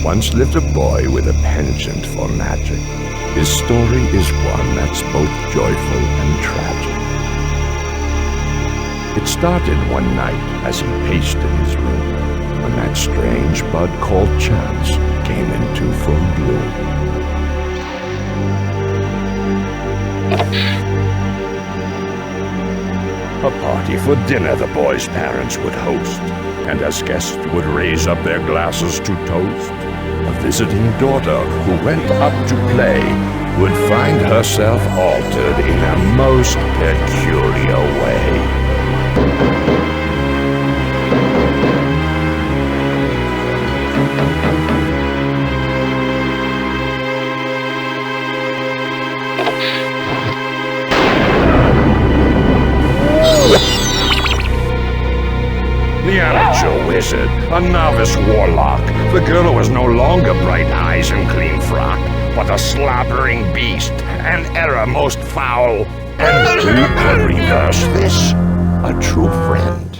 once lived a boy with a penchant for magic. His story is one that's both joyful and tragic. It started one night as he paced in his room, when that strange bud called chance came into full bloom. A party for dinner the boy's parents would host, and as guests would raise up their glasses to toast, a visiting daughter who went up to play would find herself altered in a most peculiar way. The amateur wizard, a novice warlock, the girl was no longer bright eyes and clean frock, but a slobbering beast, an error most foul. And who can reverse this? A true friend,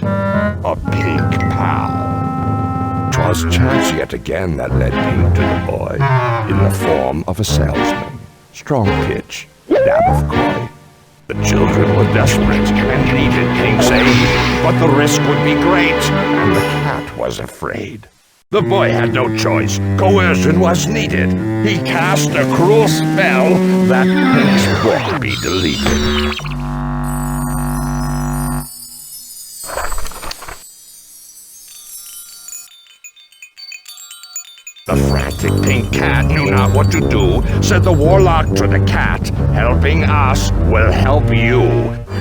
a pink pal. 'Twas chance yet again that led Pink to the boy, in the form of a salesman, strong pitch, dab of coy. The children were desperate and needed Pink's aid, but the risk would be great, and the cat was afraid. The boy had no choice. Coercion was needed. He cast a cruel spell that Pink's book be deleted. The frantic pink cat knew not what to do, said the warlock to the cat, helping us will help you.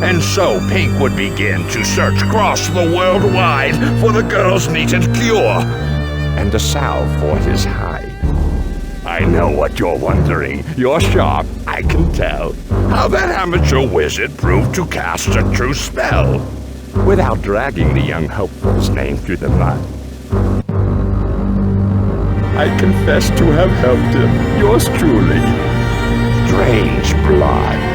And so Pink would begin to search across the world wide for the girl's needed cure, and a salve for his hide. I know what you're wondering. You're sharp, I can tell. How that amateur wizard proved to cast a true spell, without dragging the young hopeful's name through the mud. I confess to have helped him. Yours truly, Strangeblood.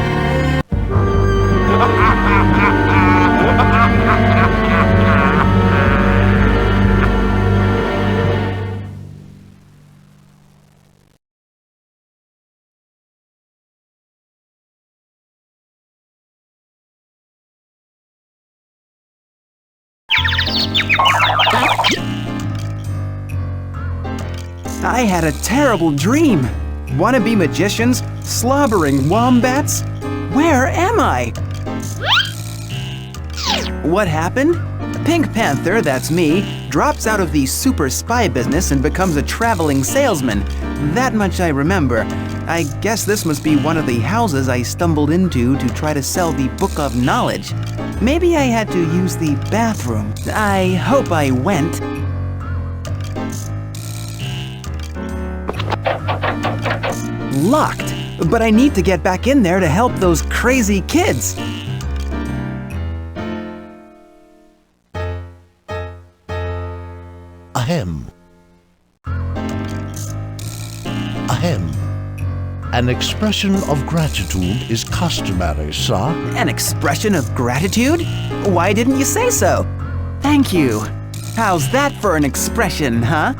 I had a terrible dream. Wannabe magicians? Slobbering wombats? Where am I? What happened? Pink Panther, that's me, drops out of the super spy business and becomes a traveling salesman. That much I remember. I guess this must be one of the houses I stumbled into to try to sell the Book of Knowledge. Maybe I had to use the bathroom. I hope I went. Locked, but I need to get back in there to help those crazy kids. Ahem. Ahem. An expression of gratitude is customary, sir. An expression of gratitude? Why didn't you say so? Thank you. How's that for an expression, huh?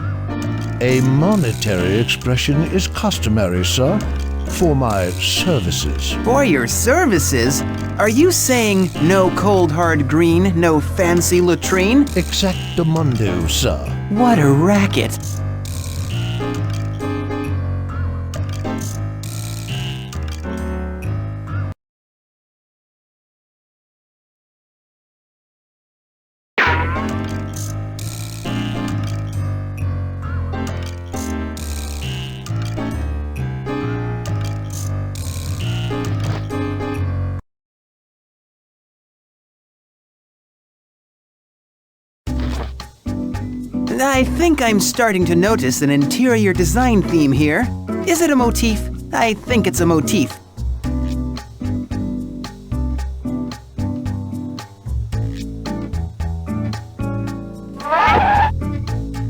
A monetary expression is customary, sir, for my services. For your services? Are you saying no cold hard green, no fancy latrine? Exactamundo, sir. What a racket. I think I'm starting to notice an interior design theme here. Is it a motif? I think it's a motif.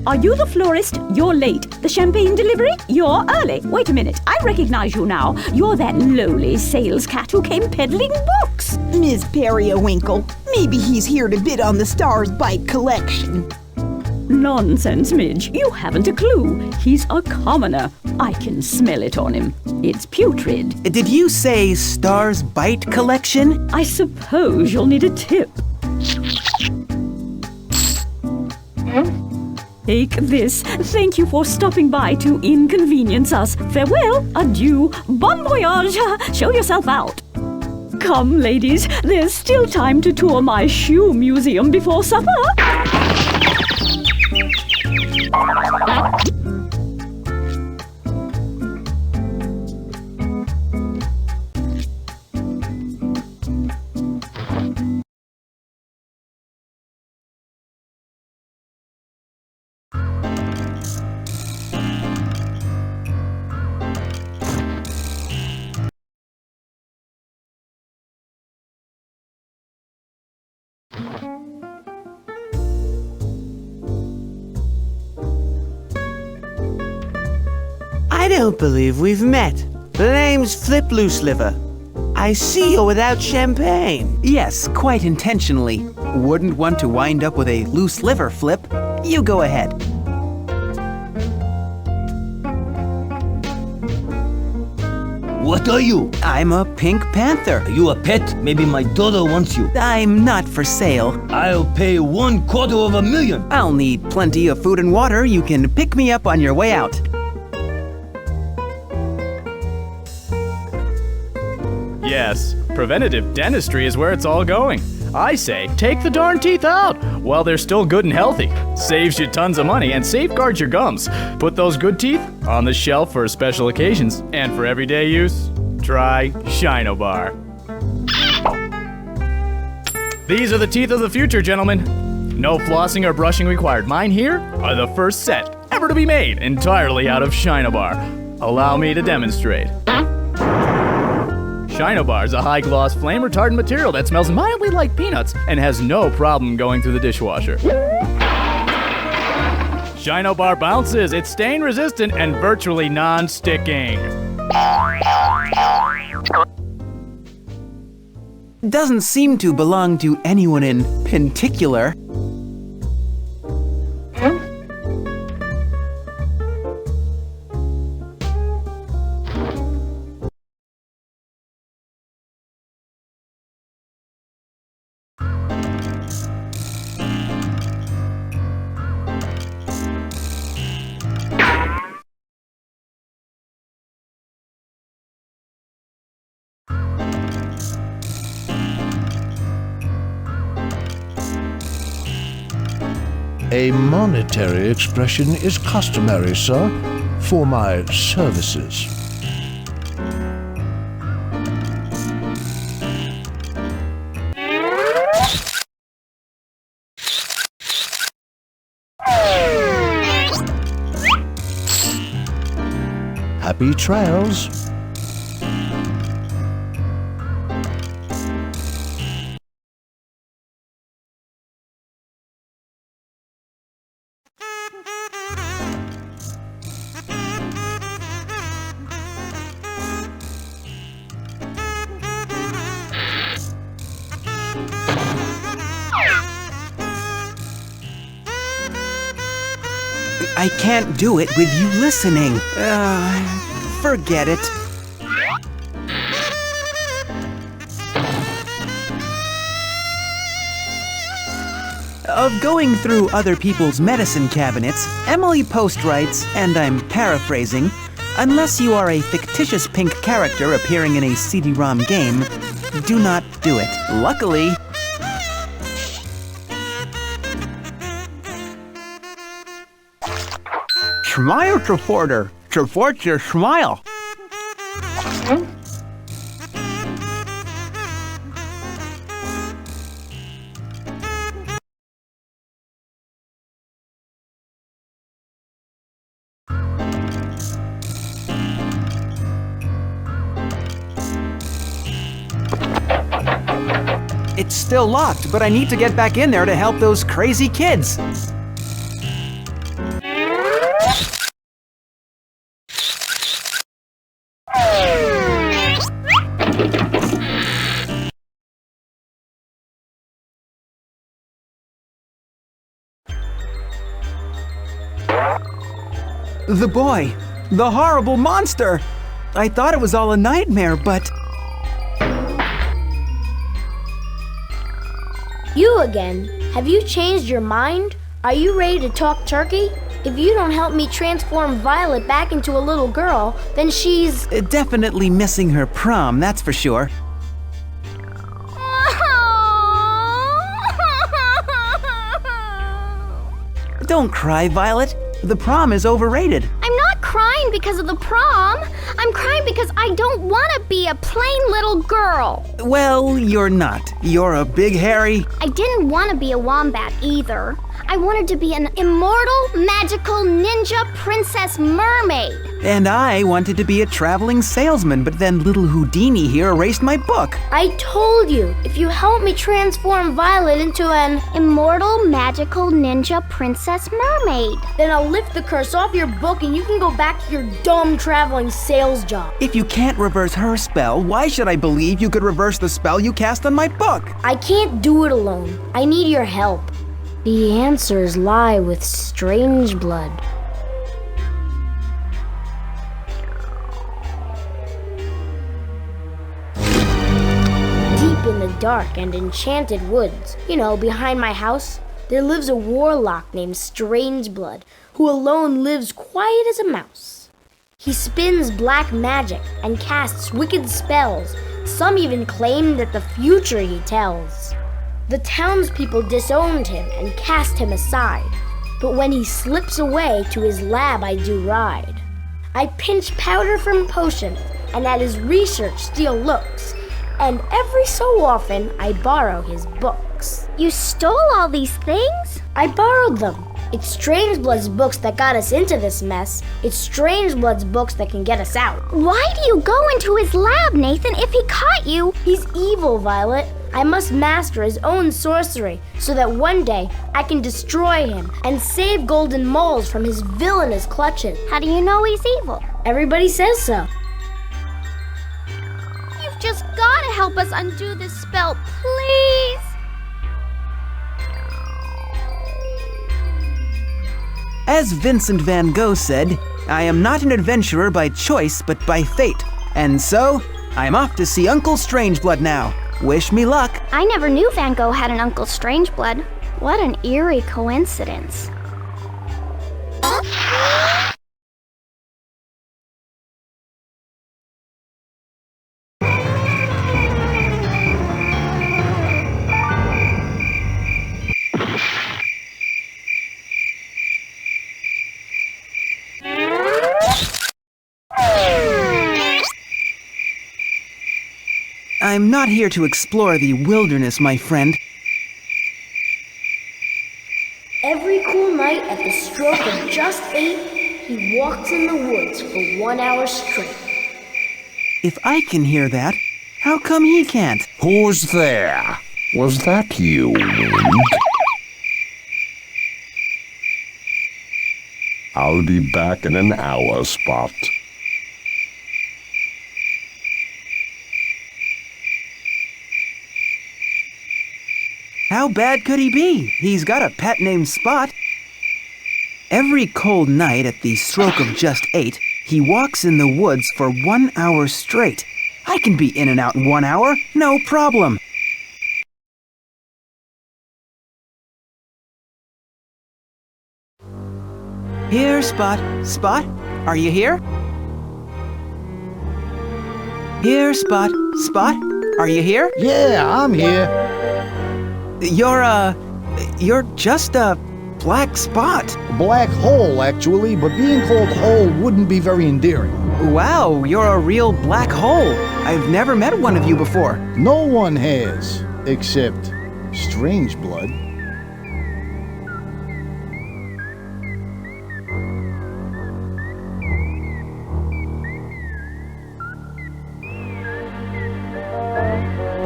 Are you the florist? You're late. The champagne delivery? You're early. Wait a minute, I recognize you now. You're that lowly sales cat who came peddling books. Miss Periwinkle. Maybe he's here to bid on the Stars Bite collection. Nonsense, Midge. You haven't a clue. He's a commoner. I can smell it on him. It's putrid. Did you say Star's Bite collection? I suppose you'll need a tip. Take this. Thank you for stopping by to inconvenience us. Farewell, adieu, bon voyage. Show yourself out. Come, ladies, there's still time to tour my shoe museum before supper. I don't believe we've met. The name's Flip Loose Liver. I see you're without champagne. Yes, quite intentionally. Wouldn't want to wind up with a loose liver, Flip. You go ahead. What are you? I'm a Pink Panther. Are you a pet? Maybe my daughter wants you. I'm not for sale. I'll pay $250,000. I'll need plenty of food and water. You can pick me up on your way out. Yes, preventative dentistry is where it's all going. I say, take the darn teeth out while they're still good and healthy. Saves you tons of money and safeguards your gums. Put those good teeth on the shelf for special occasions. And for everyday use, try Shinobar. These are the teeth of the future, gentlemen. No flossing or brushing required. Mine here are the first set ever to be made entirely out of Shinobar. Allow me to demonstrate. Shinobar is a high-gloss, flame-retardant material that smells mildly like peanuts and has no problem going through the dishwasher. Shinobar bounces, it's stain-resistant and virtually non-sticking. Doesn't seem to belong to anyone in particular. A monetary expression is customary, sir, for my services. Happy trails. I can't do it with you listening. Forget it. Of going through other people's medicine cabinets, Emily Post writes, and I'm paraphrasing, unless you are a fictitious pink character appearing in a CD-ROM game, do not do it. Luckily, Smile supporter, support your smile. It's still locked, but I need to get back in there to help those crazy kids. The boy. The horrible monster. I thought it was all a nightmare, but... You again? Have you changed your mind? Are you ready to talk turkey? If you don't help me transform Violet back into a little girl, then she's... Definitely missing her prom, that's for sure. Don't cry, Violet. The prom is overrated. I'm not crying because of the prom. I'm crying because I don't want to be a plain little girl. Well, you're not. You're a big, hairy... I didn't want to be a wombat either. I wanted to be an immortal, magical ninja princess mermaid. And I wanted to be a traveling salesman, but then little Houdini here erased my book. I told you, if you help me transform Violet into an immortal, magical ninja princess mermaid, then I'll lift the curse off your book and you can go back to your dumb traveling sales job. If you can't reverse her spell, why should I believe you could reverse the spell you cast on my book? I can't do it alone. I need your help. The answers lie with Strangeblood. Deep in the dark and enchanted woods, behind my house, there lives a warlock named Strangeblood, who alone lives quiet as a mouse. He spins black magic and casts wicked spells. Some even claim that the future he tells. The townspeople disowned him and cast him aside. But when he slips away, to his lab I do ride. I pinch powder from potions, and at his research steal looks. And every so often, I borrow his books. You stole all these things? I borrowed them. It's Strangeblood's books that got us into this mess. It's Strangeblood's books that can get us out. Why do you go into his lab, Nathan, if he caught you? He's evil, Violet. I must master his own sorcery so that one day I can destroy him and save golden moles from his villainous clutches. How do you know he's evil? Everybody says so. You've just got to help us undo this spell, please. As Vincent van Gogh said, I am not an adventurer by choice but by fate. And so, I'm off to see Uncle Strangeblood now. Wish me luck. I never knew Van Gogh had an Uncle Strangeblood. What an eerie coincidence. I'm not here to explore the wilderness, my friend. Every cool night at the stroke of just 8, he walks in the woods for 1 hour straight. If I can hear that, how come he can't? Who's there? Was that you, Wind? I'll be back in an hour, Spot. How bad could he be? He's got a pet named Spot. Every cold night at the stroke of just 8, he walks in the woods for 1 hour straight. I can be in and out in 1 hour, no problem. Here, Spot. Spot, are you here? Here, Spot. Spot, are you here? Yeah, I'm here. You're just a black spot. Black hole, actually, but being called hole wouldn't be very endearing. Wow, you're a real black hole. I've never met one of you before. No one has, except Strangeblood.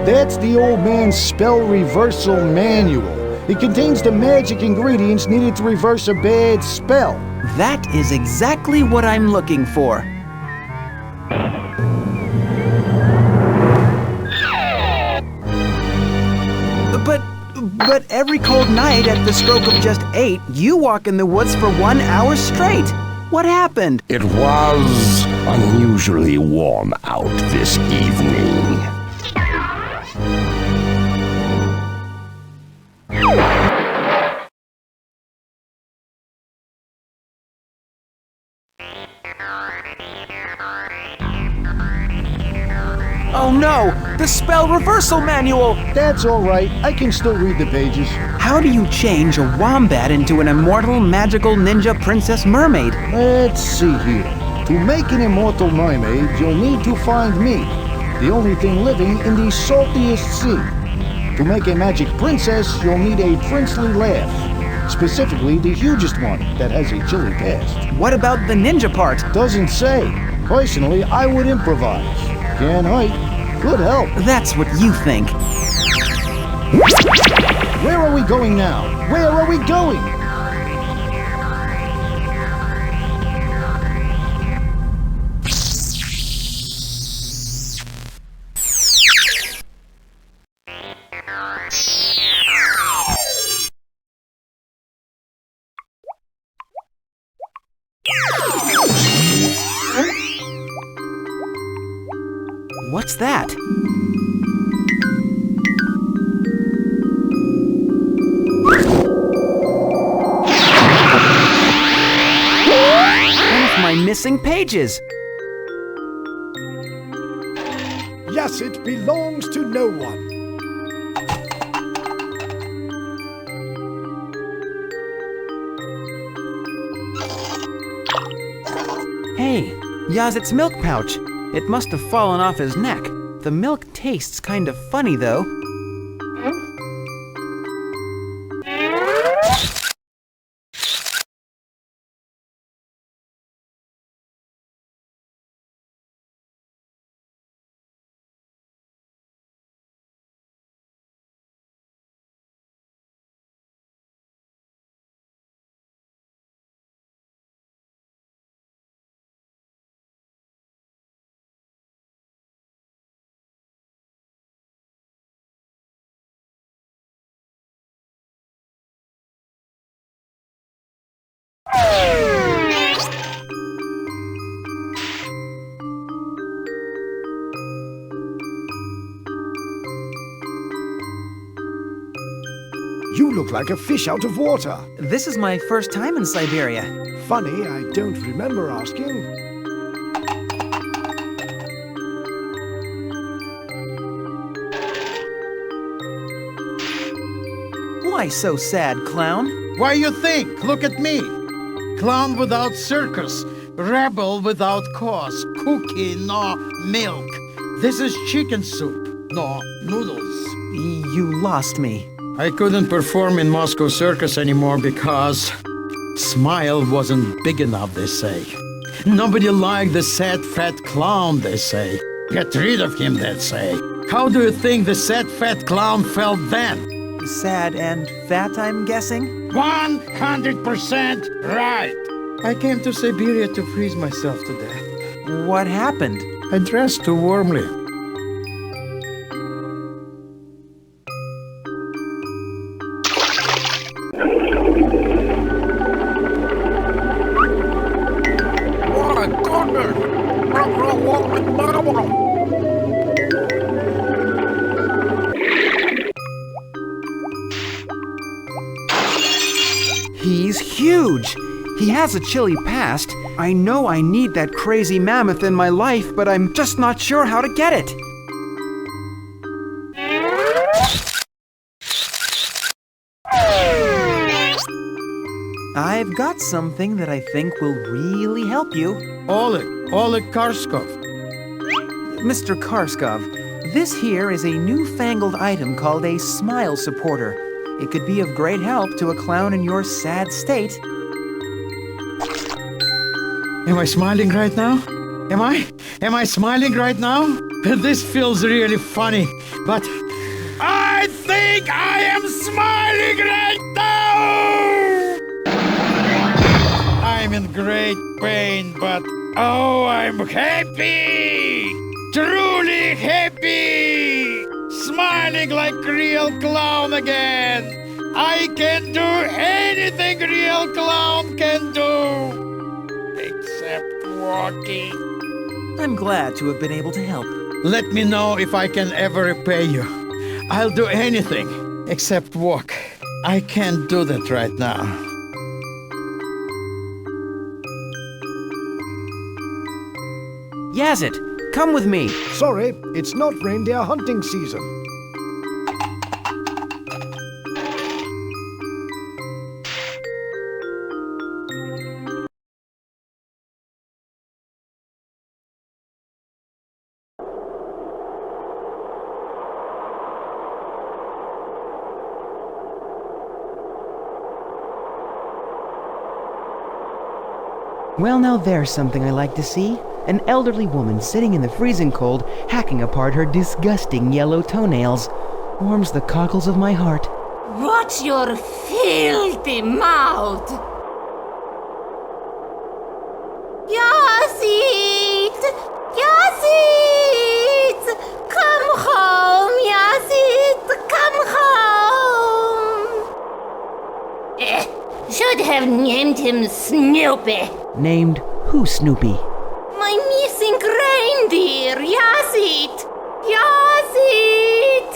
That's the old man's spell reversal manual. It contains the magic ingredients needed to reverse a bad spell. That is exactly what I'm looking for. But every cold night at the stroke of just 8, you walk in the woods for 1 hour straight. What happened? It was unusually warm out this evening. Oh no! The spell reversal manual! That's all right. I can still read the pages. How do you change a wombat into an immortal, magical ninja princess mermaid? Let's see here. To make an immortal mermaid, you'll need to find me, the only thing living in the saltiest sea. To make a magic princess, you'll need a princely laugh. Specifically, the hugest one that has a chilly past. What about the ninja part? Doesn't say. Personally, I would improvise. Can't hide. Good help. That's what you think. Where are we going now? Where are we going? What's that? One of my missing pages. Yes, it belongs to no one. Hey, Yazit's milk pouch. It must have fallen off his neck. The milk tastes kind of funny, though. You look like a fish out of water. This is my first time in Siberia. Funny, I don't remember asking. Why so sad, clown? Why you think? Look at me. Clown without circus, rebel without cause, cookie, no milk. This is chicken soup, no noodles. You lost me. I couldn't perform in Moscow Circus anymore because smile wasn't big enough, they say. Nobody liked the sad fat clown, they say. Get rid of him, they say. How do you think the sad fat clown felt then? Sad and fat, I'm guessing? 100% right. I came to Siberia to freeze myself to death. What happened? I dressed too warmly. He's huge! He has a chilly past. I know I need that crazy mammoth in my life, but I'm just not sure how to get it. I've got something that I think will really help you. Oleg Karskov. Mr. Karskov, this here is a newfangled item called a smile supporter. It could be of great help to a clown in your sad state. Am I smiling right now? Am I smiling right now? This feels really funny, but I think I am smiling right now! I'm in great pain, but oh, I'm happy! Truly happy! Smiling like real clown again! I can do anything real clown can do! walking. I'm glad to have been able to help. Let me know if I can ever repay you. I'll do anything except walk. I can't do that right now. Yazit, come with me. Sorry, it's not reindeer hunting season. Well, now there's something I like to see. An elderly woman sitting in the freezing cold, hacking apart her disgusting yellow toenails. Warms the cockles of my heart. Watch your filthy mouth! Yazit! Yazit! Come home, Yazit! Come home! Should have named him Snoopy. Named who, Snoopy? My missing reindeer, Yazit! Yazit!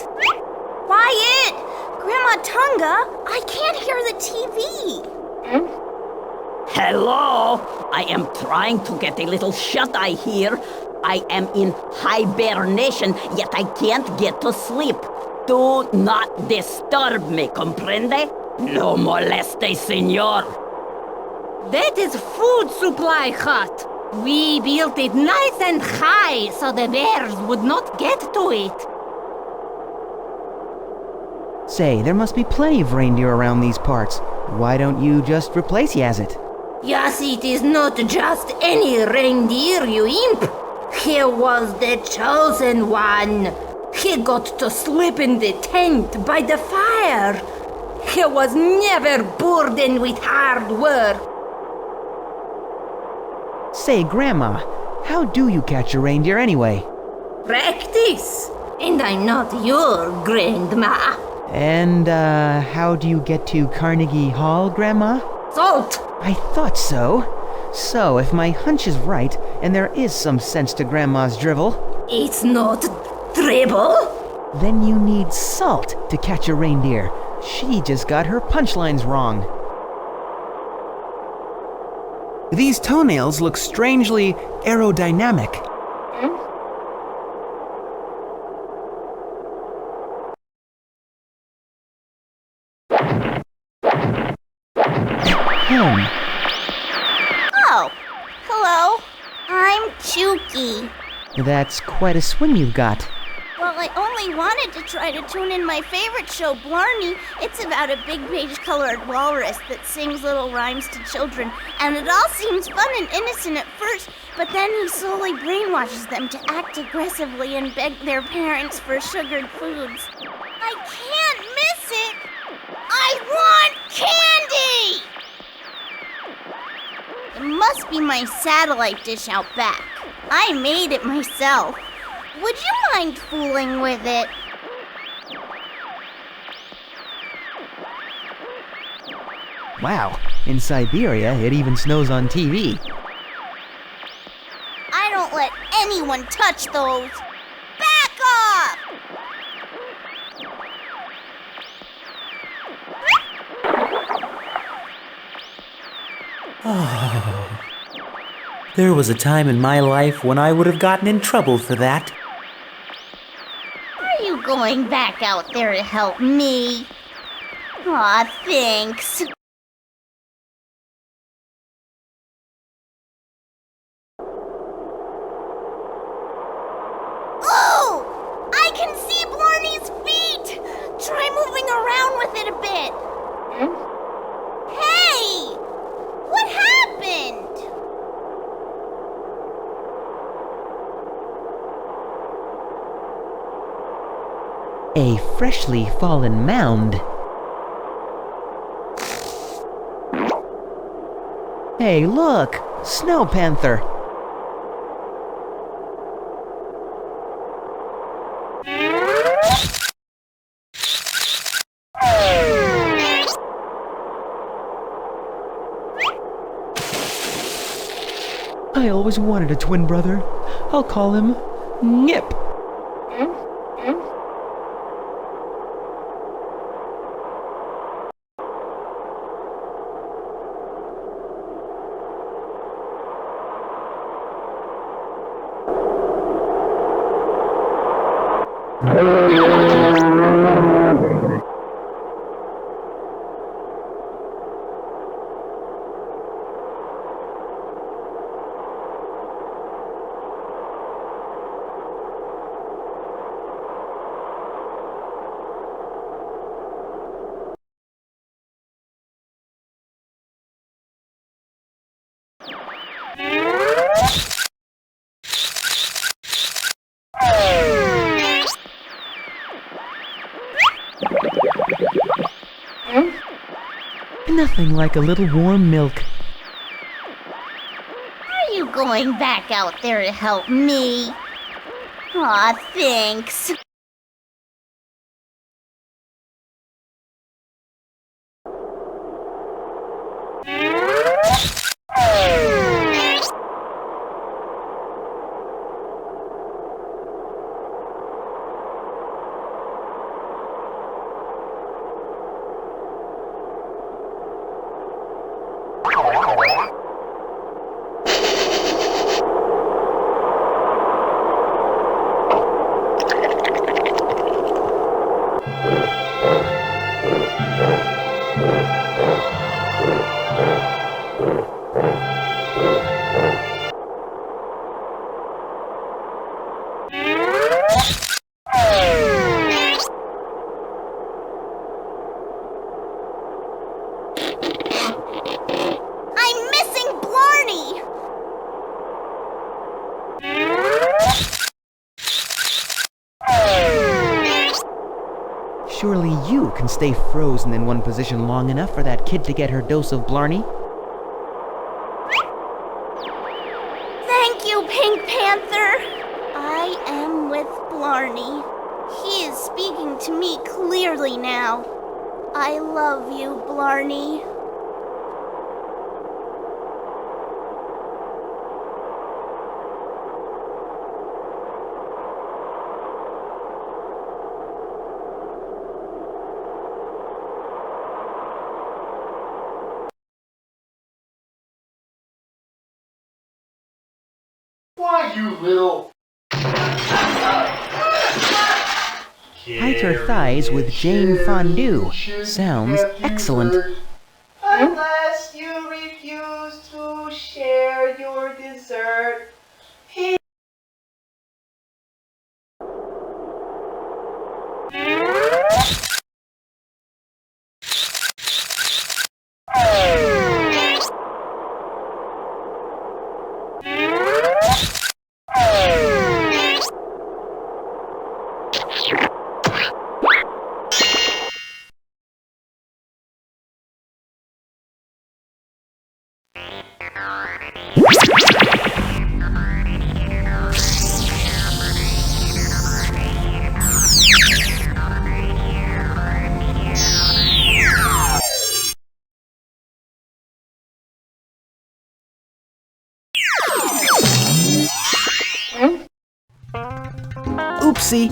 Quiet! Grandma Tunga, I can't hear the TV. Hello? I am trying to get a little shut-eye here. I am in hibernation, yet I can't get to sleep. Do not disturb me, comprende? No moleste, senor. That is food supply hut. We built it nice and high so the bears would not get to it. Say, there must be plenty of reindeer around these parts. Why don't you just replace Yazit? Yazit is not just any reindeer, you imp. He was the chosen one. He got to sleep in the tent by the fire. He was never burdened with hard work. Say, Grandma, how do you catch a reindeer anyway? Practice. And I'm not your grandma. And, how do you get to Carnegie Hall, Grandma? Salt. I thought so. So, if my hunch is right, and there is some sense to Grandma's drivel... It's not dribble. Then you need salt to catch a reindeer. She just got her punchlines wrong. These toenails look strangely aerodynamic. Oh, hello. I'm Chuki. That's quite a swing you've got. Well, I only wanted to try to tune in my favorite show, Blarney. It's about a big page-colored walrus that sings little rhymes to children, and it all seems fun and innocent at first, but then he slowly brainwashes them to act aggressively and beg their parents for sugared foods. I can't miss it! I want candy! It must be my satellite dish out back. I made it myself. Would you mind fooling with it? Wow, in Siberia, it even snows on TV. I don't let anyone touch those. Back off! There was a time in my life when I would have gotten in trouble for that. Are you going back out there to help me? Aw, thanks. Oh! I can see Blarney's feet! Try moving around with it a bit. Hey! What happened? A freshly fallen mound. Hey, look! Snow Panther! I always wanted a twin brother. I'll call him Nip. Nothing like a little warm milk. Are you going back out there to help me? Aw, thanks. Surely you can stay frozen in one position long enough for that kid to get her dose of Blarney. Thank you, Pink Panther. I am with Blarney. He is speaking to me clearly now. I love you, Blarney. Why, you little... Hide your thighs with Jane Fondue. Sounds excellent. Unless you refuse to share your dessert. Oopsie!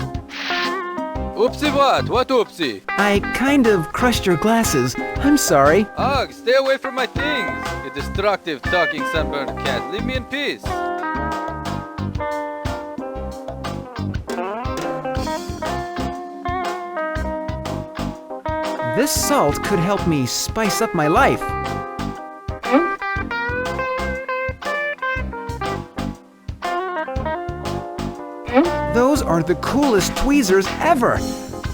Oopsie what? What oopsie? I kind of crushed your glasses. I'm sorry. Ugh, stay away from my things! You destructive talking sunburned cat. Leave me in peace! This salt could help me spice up my life. Those are the coolest tweezers ever!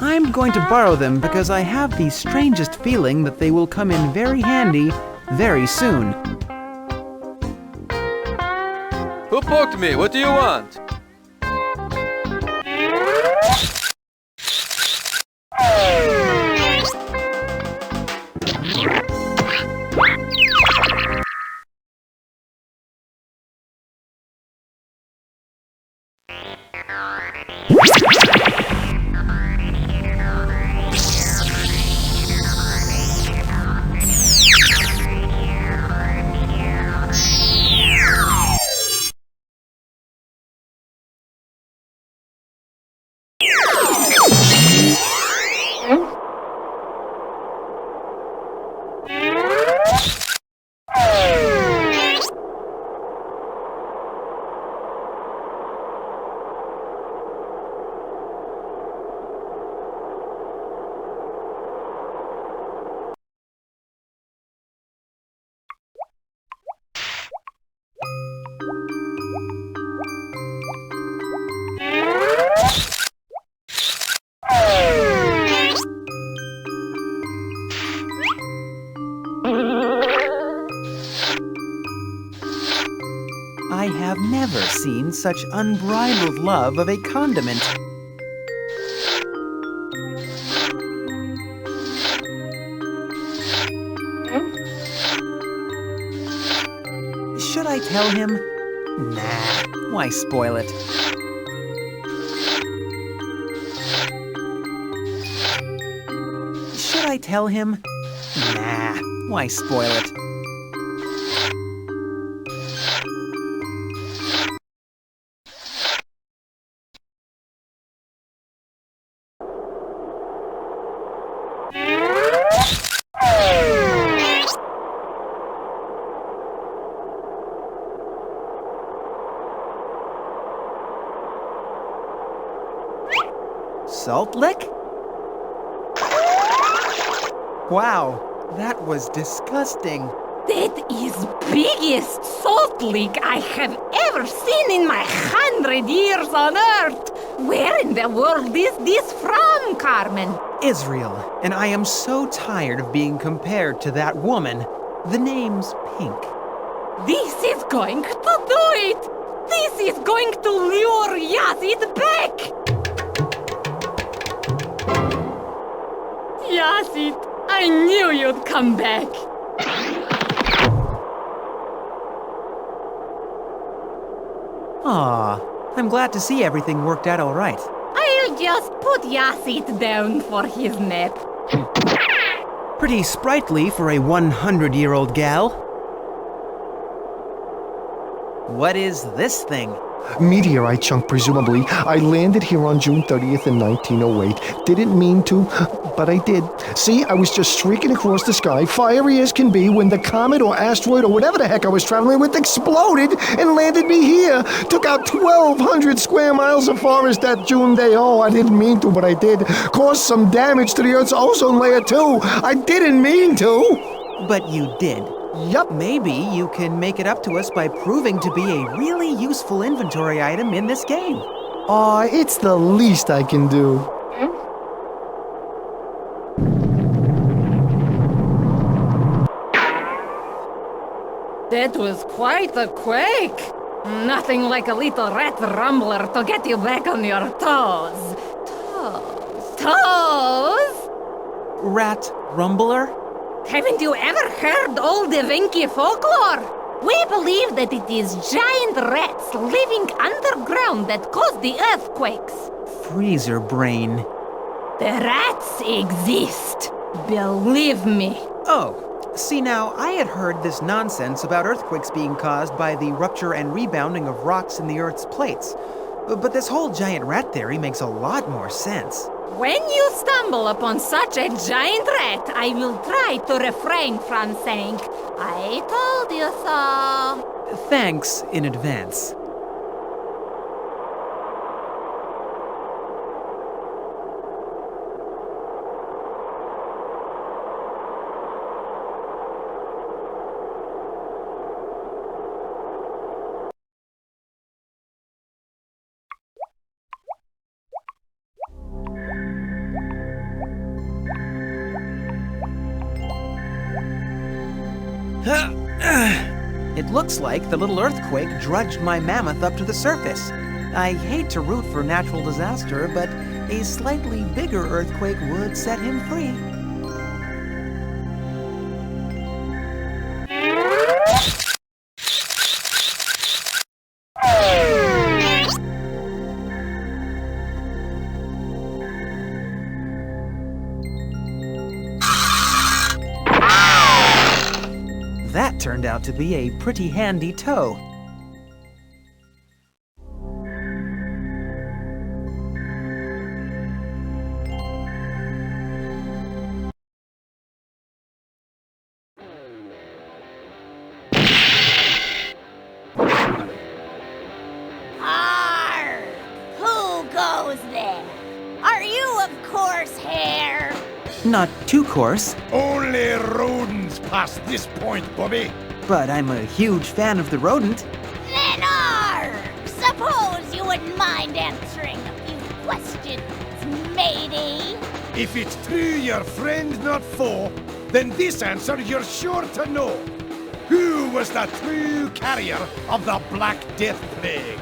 I'm going to borrow them because I have the strangest feeling that they will come in very handy very soon. Who poked me? What do you want? have never seen such unbridled love of a condiment. Should I tell him? Nah, why spoil it? Should I tell him? Nah, why spoil it? Salt lick? Wow, that was disgusting. That is biggest salt leak I have ever seen in my 100 years on Earth. Where in the world is this from, Carmen? Israel, and I am so tired of being compared to that woman. The name's Pink. This is going to do it! This is going to lure Yazid back! Yazid, I knew you'd come back. Aw, I'm glad to see everything worked out all right. I'll just put Yazid down for his nap. Pretty sprightly for a 100-year-old gal. What is this thing? Meteorite chunk, presumably. I landed here on June 30th in 1908. Didn't mean to, but I did. See, I was just streaking across the sky, fiery as can be, when the comet or asteroid or whatever the heck I was traveling with exploded and landed me here. Took out 1,200 square miles of forest that June day. Oh, I didn't mean to, but I did. Caused some damage to the Earth's ozone layer, too. I didn't mean to. But you did. Yup. Maybe you can make it up to us by proving to be a really useful inventory item in this game. Aw, it's the least I can do. That was quite a quake. Nothing like a little rat rumbler to get you back on your toes. Toes? Rat rumbler? Haven't you ever heard old Vinky folklore? We believe that it is giant rats living underground that cause the earthquakes. Freezer brain. The rats exist. Believe me. Oh, see now, I had heard this nonsense about earthquakes being caused by the rupture and rebounding of rocks in the Earth's plates. But this whole giant rat theory makes a lot more sense. When you stumble upon such a giant rat, I will try to refrain from saying, I told you so. Thanks in advance. It looks like the little earthquake drudged my mammoth up to the surface. I hate to root for natural disaster, but a slightly bigger earthquake would set him free. That turned out to be a pretty handy toe. Arr! Who goes there? Are you, of course, Hare? Not too coarse, Only rodents past this point, Bobby. but I'm a huge fan of the rodent. Then arr! Suppose you wouldn't mind answering a few questions, matey. If it's true you're friend, not foe, then this answer you're sure to know. Who was the true carrier of the Black Death Plague.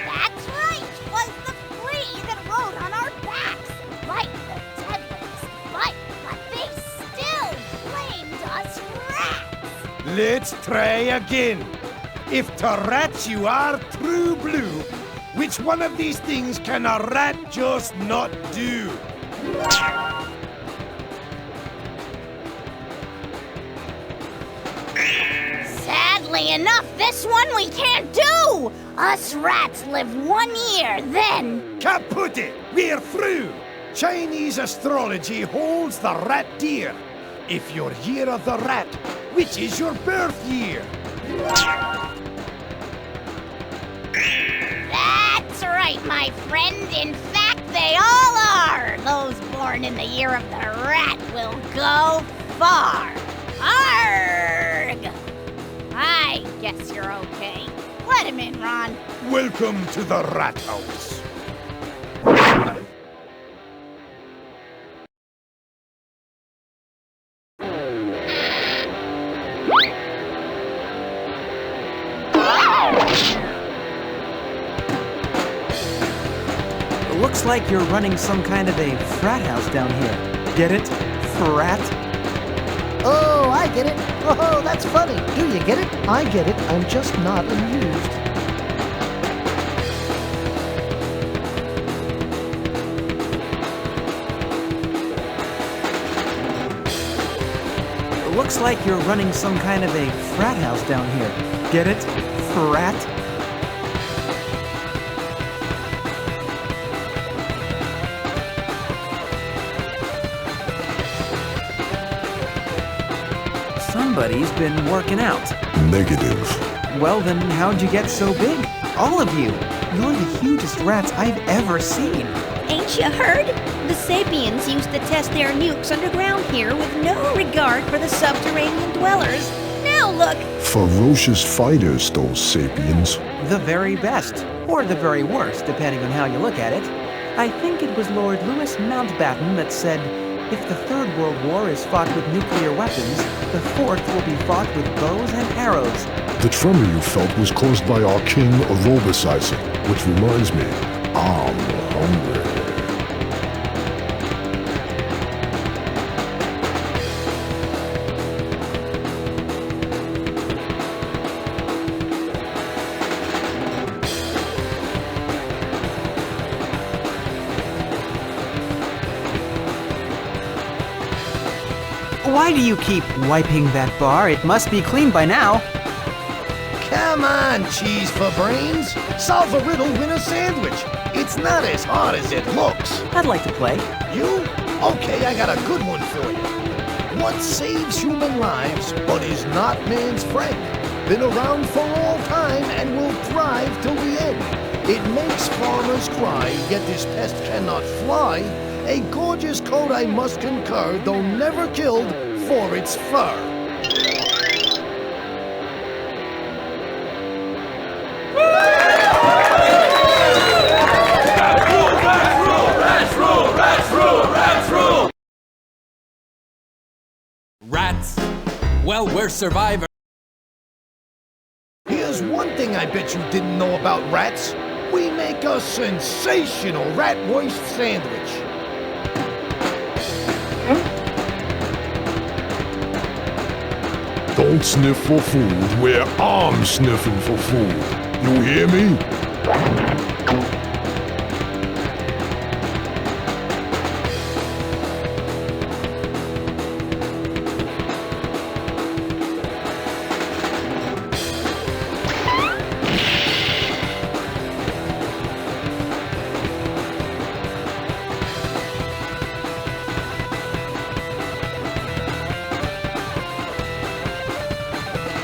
That's right! Was the flea that rode on our backs! Like the deadliest bite, but they still blamed us rats! Let's try again. If to rats you are true blue, which one of these things can a rat just not do? Sadly enough, this one we can't do! Us rats live 1 year, then... Kaput it! We're through! Chinese astrology holds the rat dear. If your year of the rat, which is your birth year? That's right, my friend. In fact, they all are. Those born in the year of the rat will go far. Arrgh! I guess you're okay. Let him in, Ron. Welcome to the rat house. Looks like you're running some kind of a frat house down here. Get it? Frat? Oh, I get it. Oh, that's funny. Do you get it? I get it. I'm just not amused. Looks like you're running some kind of a frat house down here. Get it? Frat? Somebody's been working out. Negative. Well, then how'd you get so big? All of you. You're the hugest rats I've ever seen. Ain't you heard? The Sapiens used to test their nukes underground here with no regard for the subterranean dwellers. Now look! Ferocious fighters, those Sapiens. The very best, or the very worst, depending on how you look at it. I think it was Lord Louis Mountbatten that said, if the Third World War is fought with nuclear weapons, the Fourth will be fought with bows and arrows. The tremor you felt was caused by our king aerobicizing, which reminds me, I'm hungry. Why do you keep wiping that bar? It must be clean by now. Come on, cheese for brains. Solve a riddle, win a sandwich. It's not as hard as it looks. I'd like to play. You? Okay, I got a good one for you. What saves human lives but is not man's friend? Been around for all time and will thrive till the end. It makes farmers cry, yet this pest cannot fly. A gorgeous coat I must concur, though never killed for its fur. Rats? Well, we're survivors. Here's one thing I bet you didn't know about rats. We make a sensational rat roast sandwich. Don't sniff for food where I'm sniffing for food. You hear me?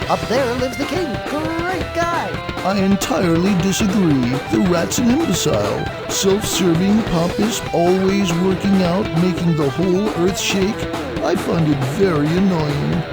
Up there lives the king. Great guy. I entirely disagree. The rat's an imbecile. Self-serving, pompous, always working out, making the whole earth shake. I find it very annoying.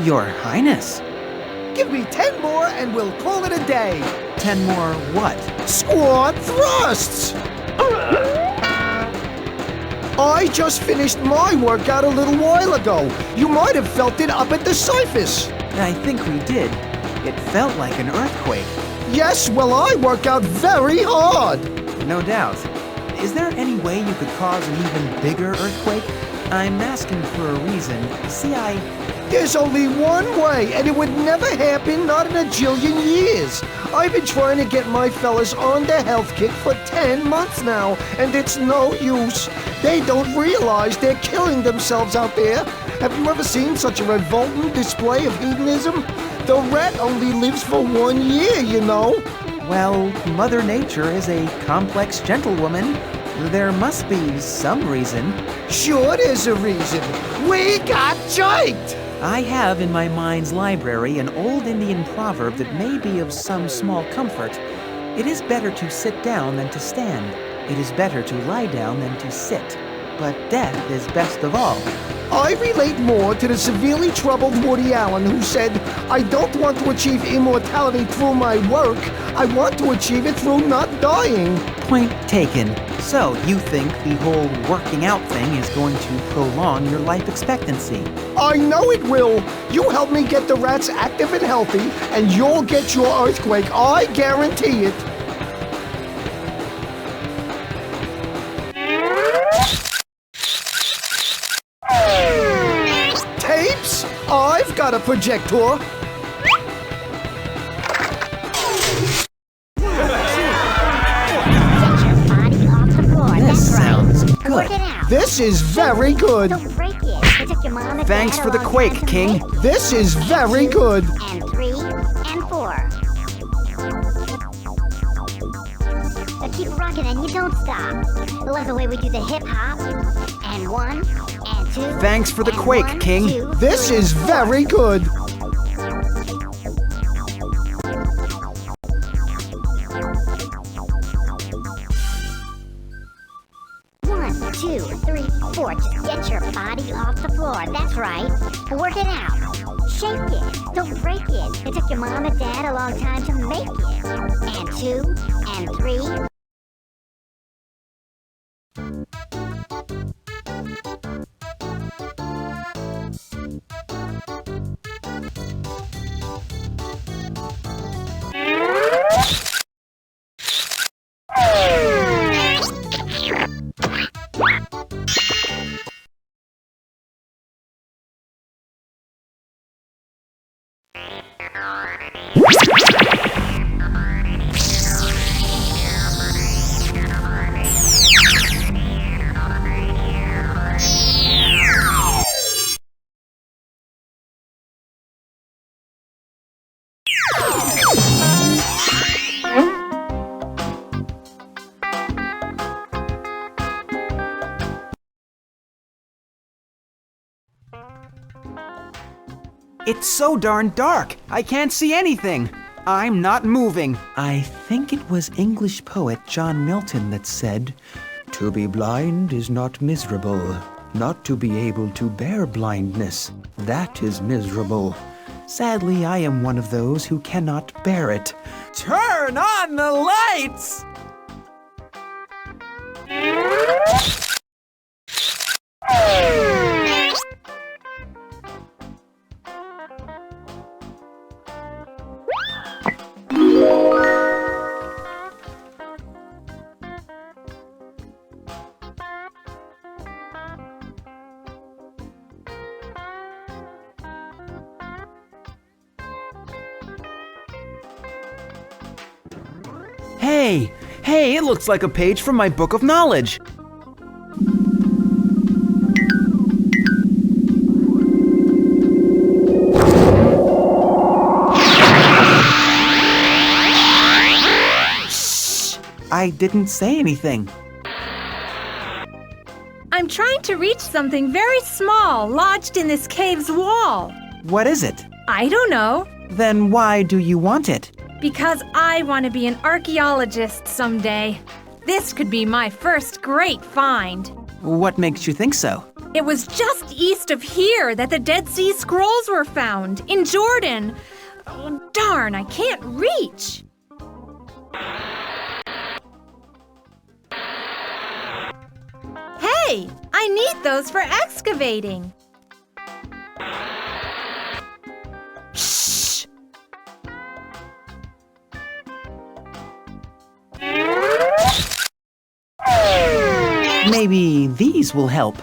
Your Highness. Give me 10 more and we'll call it a day. 10 more what? Squad thrusts! I just finished my workout a little while ago. You might have felt it up at the surface. I think we did. It felt like an earthquake. Yes, well, I work out very hard. No doubt. Is there any way you could cause an even bigger earthquake? I'm asking for a reason. See, There's only one way, and it would never happen, not in a jillion years. I've been trying to get my fellas on the health kick for 10 months now, and it's no use. They don't realize they're killing themselves out there. Have you ever seen such a revolting display of hedonism? The rat only lives for 1 year, you know. Well, Mother Nature is a complex gentlewoman. There must be some reason. Sure there's a reason. We got jiked! I have in my mind's library an old Indian proverb that may be of some small comfort. It is better to sit down than to stand. It is better to lie down than to sit. But death is best of all. I relate more to the severely troubled Woody Allen who said, I don't want to achieve immortality through my work. I want to achieve it through not dying. Point taken. So, you think the whole working out thing is going to prolong your life expectancy? I know it will. You help me get the rats active and healthy, and you'll get your earthquake. I guarantee it. Tapes? I've got a projector. This sounds good. This is very good. Thanks for the quake, King. This is very good. And 3 and 4. Now keep rocking and you don't stop. I love the way we do the hip hop. And 1 and 2. Thanks for the quake, 1, King. 2, This 3, is 4. very good. Two, 3, 4. Just get your body off the floor. That's right. Work it out. Shake it. Don't break it. It took your mom and dad a long time to make it. And 2 and 3. It's so darn dark. I can't see anything. I'm not moving. I think it was English poet John Milton that said, "To be blind is not miserable. Not to be able to bear blindness, that is miserable." Sadly, I am one of those who cannot bear it. Turn on the lights! Hey, it looks like a page from my book of knowledge. Shh! I didn't say anything. I'm trying to reach something very small lodged in this cave's wall. What is it? I don't know. Then why do you want it? Because I want to be an archaeologist someday. This could be my first great find. What makes you think so? It was just east of here that the Dead Sea Scrolls were found, in Jordan. Oh, darn, I can't reach. Hey, I need those for excavating. Shh! Maybe these will help.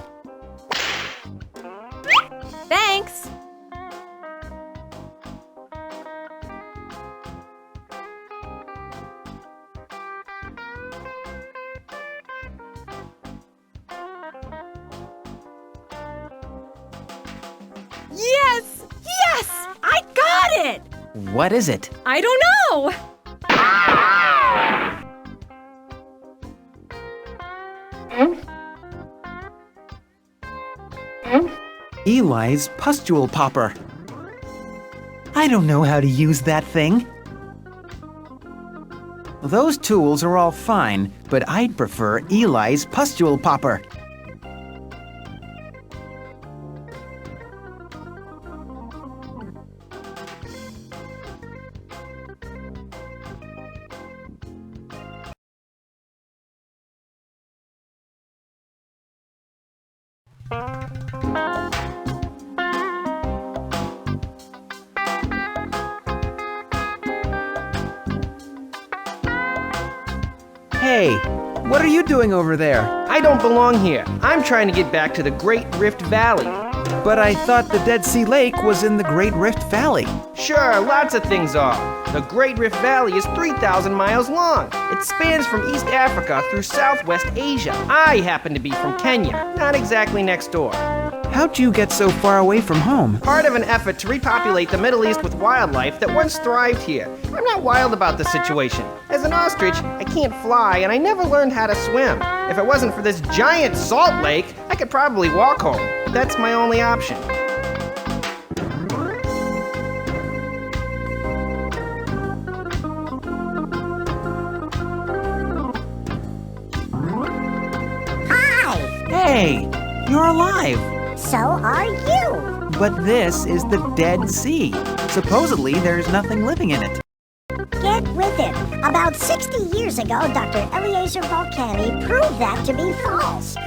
Thanks. Yes! Yes! I got it! What is it? I don't know! Eli's pustule popper. I don't know how to use that thing. Those tools are all fine, but I'd prefer Eli's pustule popper. Hey, what are you doing over there? I don't belong here. I'm trying to get back to the Great Rift Valley. But I thought the Dead Sea Lake was in the Great Rift Valley. Sure, lots of things are. The Great Rift Valley is 3,000 miles long. It spans from East Africa through Southwest Asia. I happen to be from Kenya, not exactly next door. How'd you get so far away from home? Part of an effort to repopulate the Middle East with wildlife that once thrived here. I'm not wild about the situation. As an ostrich, I can't fly and I never learned how to swim. If it wasn't for this giant salt lake, I could probably walk home. But that's my only option. Hi! Hey, you're alive. So are you. But this is the Dead Sea. Supposedly, there's nothing living in it. Get with it. About 60 years ago, Dr. Eliezer Volcani proved that to be false.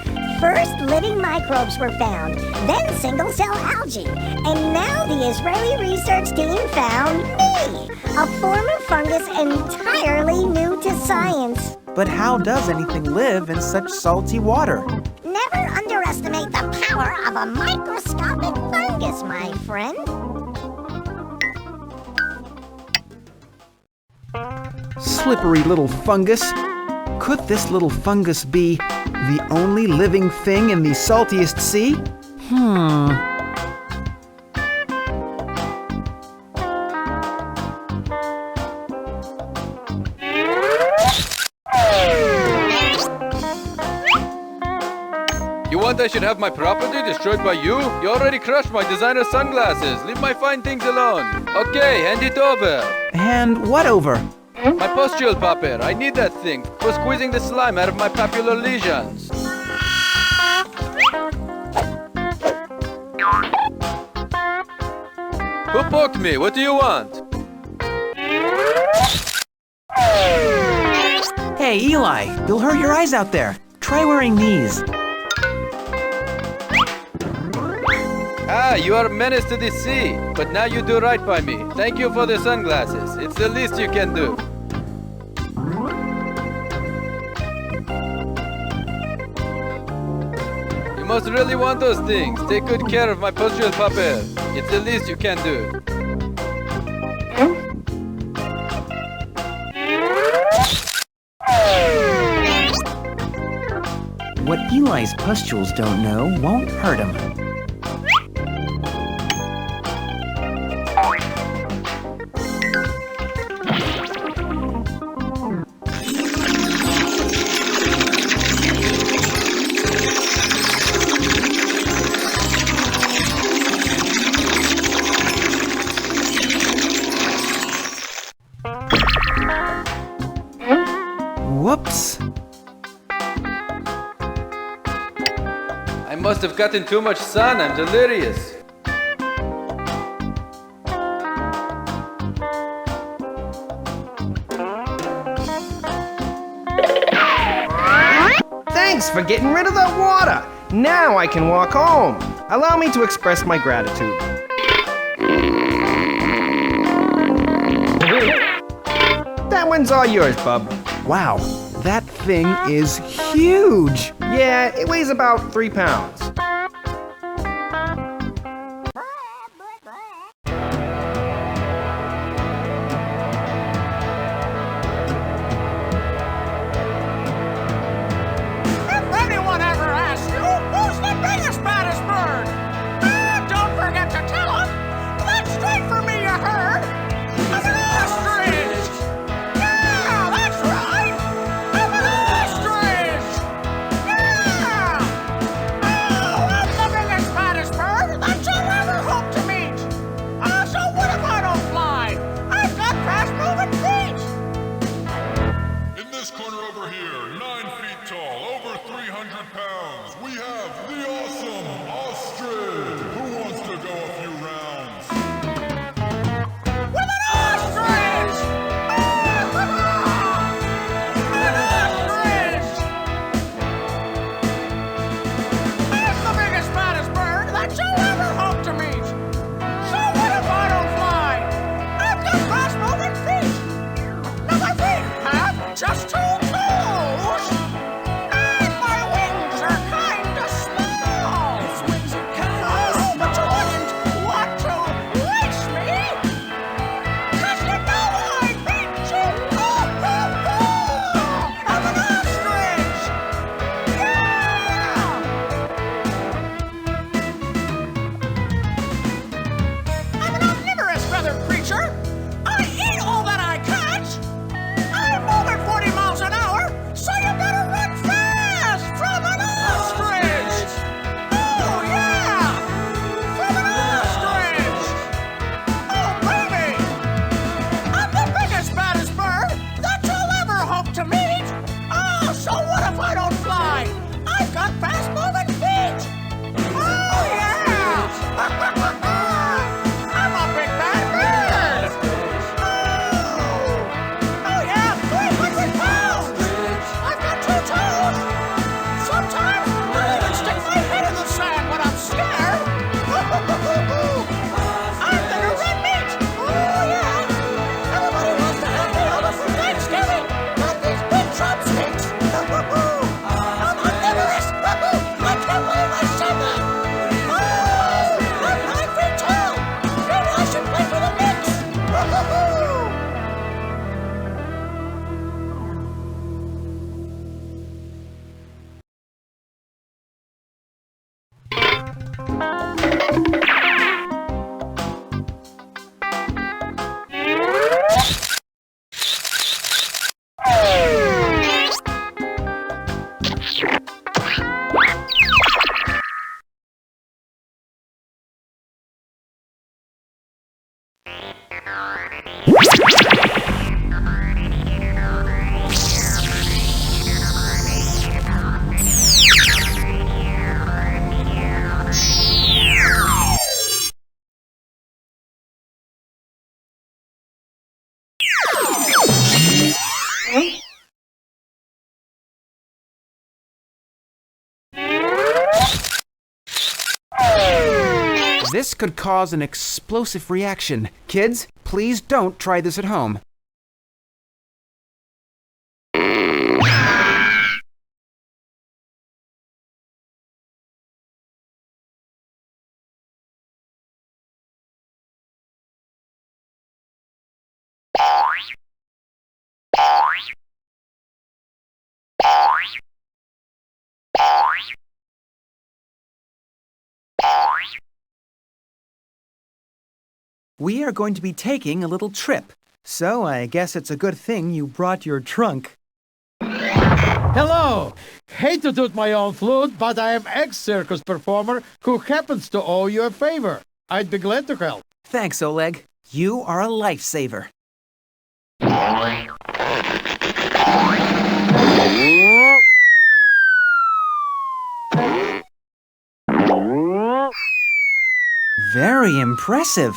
First, living microbes were found, then single-cell algae, and now the Israeli research team found me, a form of fungus entirely new to science. But how does anything live in such salty water? Never underestimate the power of a microscopic fungus, my friend. Slippery little fungus. Could this little fungus be the only living thing in the saltiest sea? You want I should have my property destroyed by you? You already crushed my designer sunglasses. Leave my fine things alone. Okay, hand it over. Hand what over? My pustule popper. I need that thing for squeezing the slime out of my papular lesions. Who poked me? What do you want? Hey, Eli, you'll hurt your eyes out there. Try wearing these. Ah, you are a menace to the sea, but now you do right by me. Thank you for the sunglasses. It's the least you can do. You must really want those things. Take good care of my pustule popper. It's the least you can do. What Eli's pustules don't know won't hurt him. Whoops. must have gotten too much sun. I'm delirious. Thanks for getting rid of that water. Now I can walk home. Allow me to express my gratitude. That one's all yours, bub. Wow, that thing is huge. Yeah, it weighs about 3 pounds. This could cause an explosive reaction. Kids, please don't try this at home. We are going to be taking a little trip, so I guess it's a good thing you brought your trunk. Hello! Hate to toot my own flute, but I am ex-circus performer who happens to owe you a favor. I'd be glad to help. Thanks, Oleg. You are a lifesaver. Very impressive.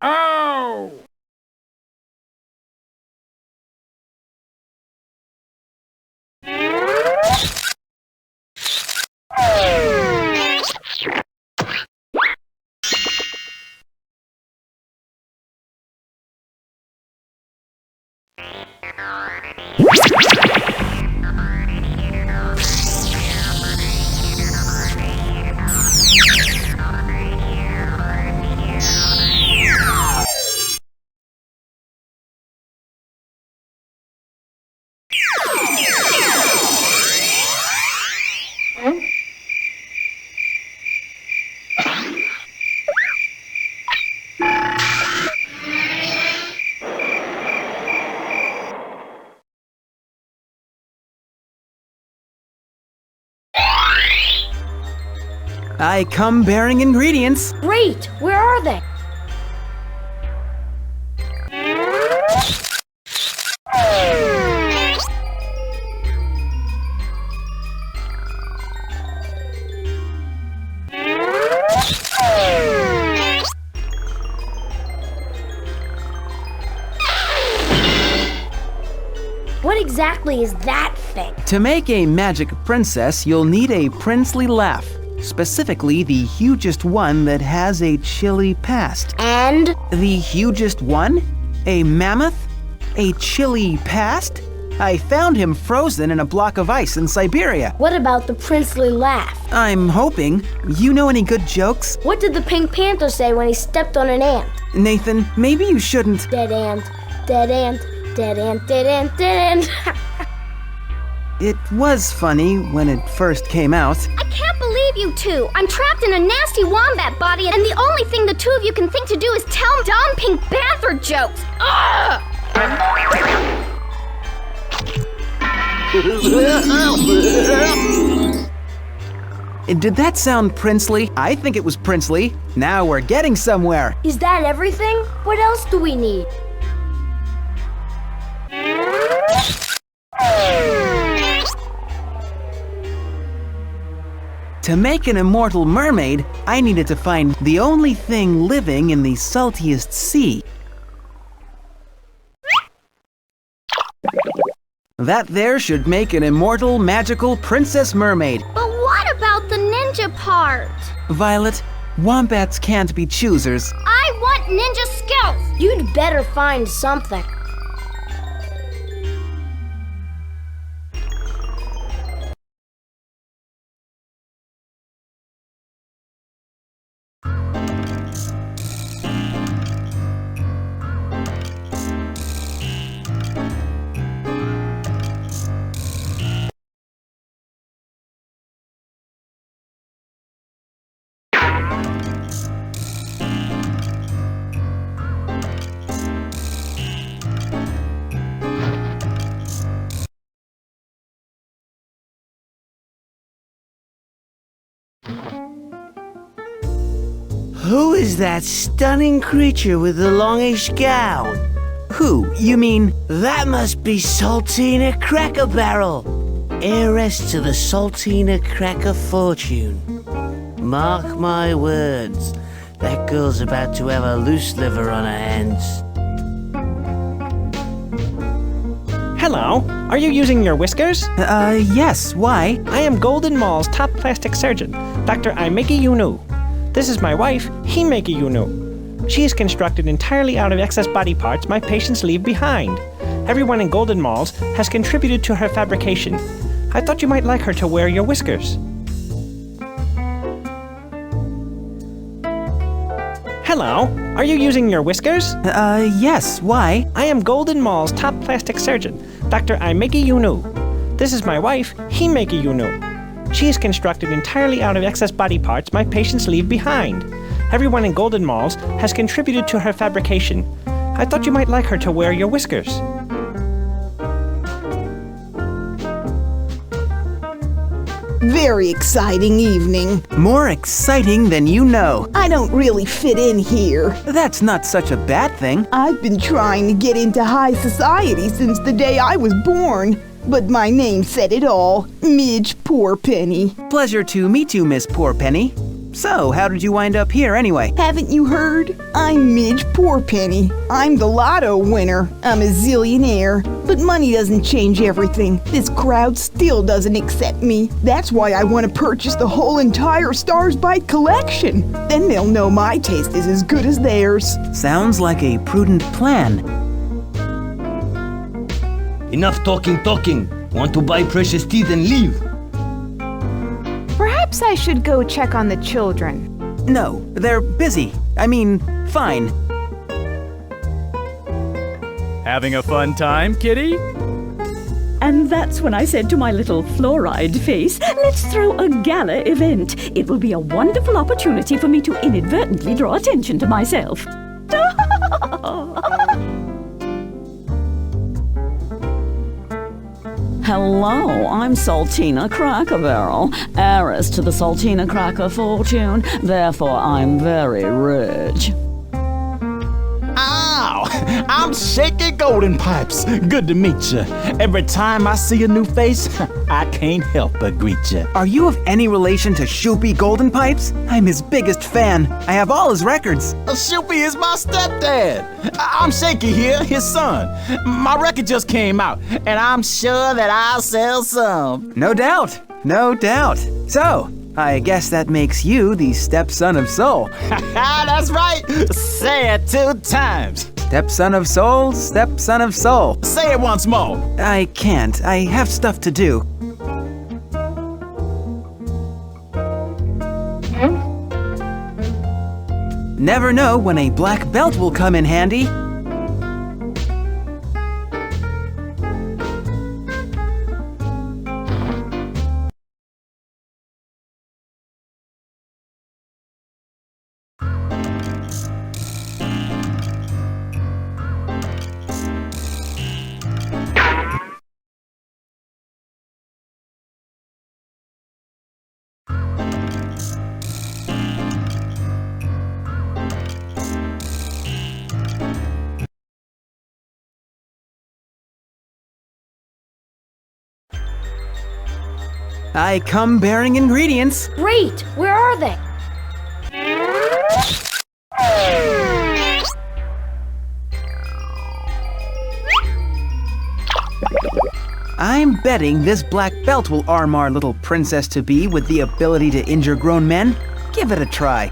Oh! I come bearing ingredients. Great! Where are they? What exactly is that thing? To make a magic princess, you'll need a princely laugh. Specifically, the hugest one that has a chilly past. And? The hugest one? A mammoth? A chilly past? I found him frozen in a block of ice in Siberia. What about the princely laugh? I'm hoping. You know any good jokes? What did the Pink Panther say when he stepped on an ant? Nathan, maybe you shouldn't. Dead ant, dead ant, dead ant, dead ant, dead ant. It was funny when it first came out. I can't believe you two. I'm trapped in a nasty wombat body, and the only thing the two of you can think to do is tell dumb Pink Panther jokes. Ugh! Did that sound princely? I think it was princely. Now we're getting somewhere. Is that everything? What else do we need? To make an immortal mermaid, I needed to find the only thing living in the saltiest sea. That there should make an immortal, magical princess mermaid. But what about the ninja part? Violet, wombats can't be choosers. I want ninja skills! You'd better find something. Who is that stunning creature with the longish gown? Who? You mean? That must be Saltina Cracker Barrel, heiress to the Saltina Cracker fortune. Mark my words, that girl's about to have a loose liver on her hands. Hello, are you using your whiskers? Yes, why? I am Golden Mall's top plastic surgeon, Dr. Aimeki Yunu. This is my wife, Himeki Yunu. She is constructed entirely out of excess body parts my patients leave behind. Everyone in Golden Malls has contributed to her fabrication. I thought you might like her to wear your whiskers. Hello, are you using your whiskers? Yes, why? I am Golden Mall's top plastic surgeon, Dr. Aimeki Yunu. This is my wife, Himeki Yunu. She is constructed entirely out of excess body parts my patients leave behind. Everyone in Golden Malls has contributed to her fabrication. I thought you might like her to wear your whiskers. Very exciting evening. More exciting than you know. I don't really fit in here. That's not such a bad thing. I've been trying to get into high society since the day I was born. But my name said it all, Midge Poorpenny. Pleasure to meet you, Miss Poorpenny. So, how did you wind up here anyway? Haven't you heard? I'm Midge Poorpenny. I'm the lotto winner. I'm a zillionaire. But money doesn't change everything. This crowd still doesn't accept me. That's why I want to purchase the whole entire Stars Bite collection. Then they'll know my taste is as good as theirs. Sounds like a prudent plan. Enough talking. Want to buy precious teeth and leave? Perhaps I should go check on the children. No, they're busy. I mean, fine. Having a fun time, kitty? And that's when I said to my little fluoride face, let's throw a gala event. It will be a wonderful opportunity for me to inadvertently draw attention to myself. Hello, I'm Saltina Cracker Barrel, heiress to the Saltina Cracker fortune. Therefore, I'm very rich. Ow! I'm Shaky Golden Pipes. Good to meet you. Every time I see a new face, I can't help but greet you. Are you of any relation to Shoopy Golden Pipes? I'm his biggest fan. I have all his records. Shoopy is my stepdad. I'm Shaky here, his son. My record just came out, and I'm sure that I'll sell some. No doubt. So, I guess that makes you the stepson of Soul. That's right. Say it 2 times. Stepson of Soul, stepson of Soul. Say it once more. I can't. I have stuff to do. Never know when a black belt will come in handy. I come bearing ingredients. Great! Where are they? I'm betting this black belt will arm our little princess-to-be with the ability to injure grown men. Give it a try.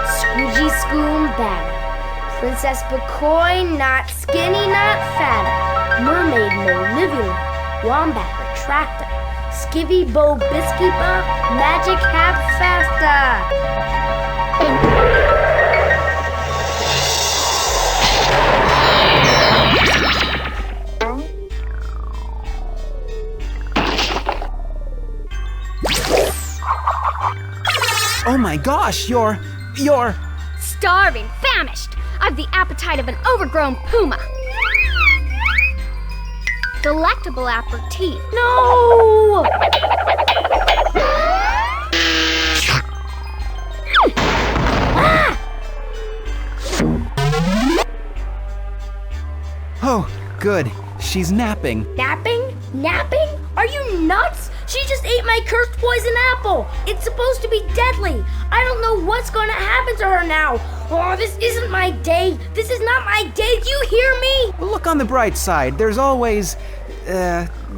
Squidgy Scoom Banner. Princess Bacoy, not skinny, not fat. Mermaid Molivula. Wombat Retractor. Skivvy Bo Bisky Bop. Magic Hap Faster. Oh my gosh, you're... Starving, famished. I've the appetite of an overgrown puma. Delectable aperitif. No! Oh, good. She's napping. Napping? Napping? Are you nuts? She just ate my cursed poison apple. It's supposed to be deadly. I don't know what's gonna happen to her now. Oh, this isn't my day. This is not my day. Do you hear me? Look on the bright side. There's always...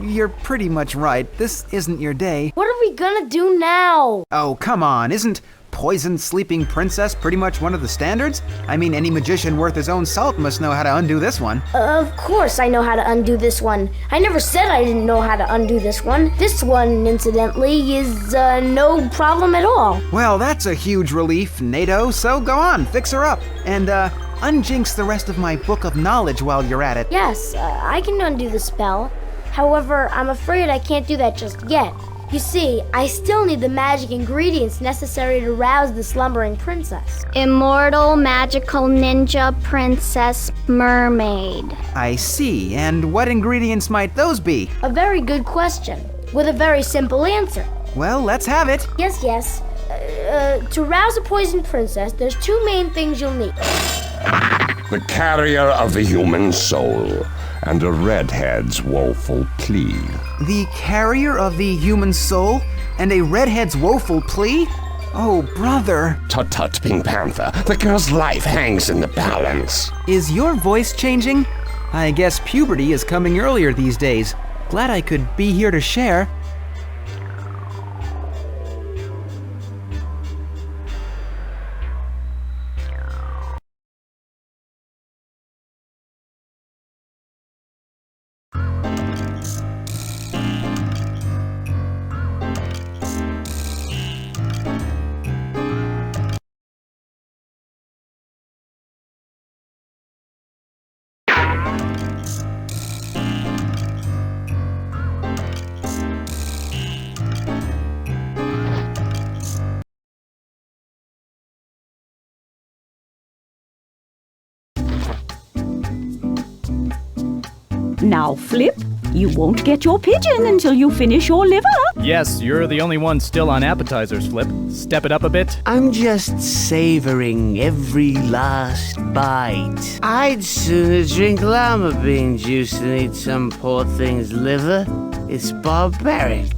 you're pretty much right. This isn't your day. What are we gonna do now? Oh, come on. Isn't poisoned sleeping princess pretty much one of the standards? I mean, any magician worth his own salt must know how to undo this one. Of course I know how to undo this one. I never said I didn't know how to undo this one. This one, incidentally, is no problem at all. Well, that's a huge relief, NATO. So go on, fix her up. And, unjinx the rest of my book of knowledge while you're at it. Yes, I can undo the spell. However, I'm afraid I can't do that just yet. You see, I still need the magic ingredients necessary to rouse the slumbering princess. Immortal, magical ninja princess mermaid. I see. And what ingredients might those be? A very good question, with a very simple answer. Well, let's have it. Yes. To rouse a poisoned princess, there's 2 main things you'll need. The carrier of the human soul, and a redhead's woeful plea. The carrier of the human soul? And a redhead's woeful plea? Oh, brother. Tut tut, Pink Panther. The girl's life hangs in the balance. Is your voice changing? I guess puberty is coming earlier these days. Glad I could be here to share. Now, Flip, you won't get your pigeon until you finish your liver. Yes, you're the only one still on appetizers, Flip. Step it up a bit. I'm just savoring every last bite. I'd sooner drink llama bean juice than eat some poor thing's liver. It's barbaric.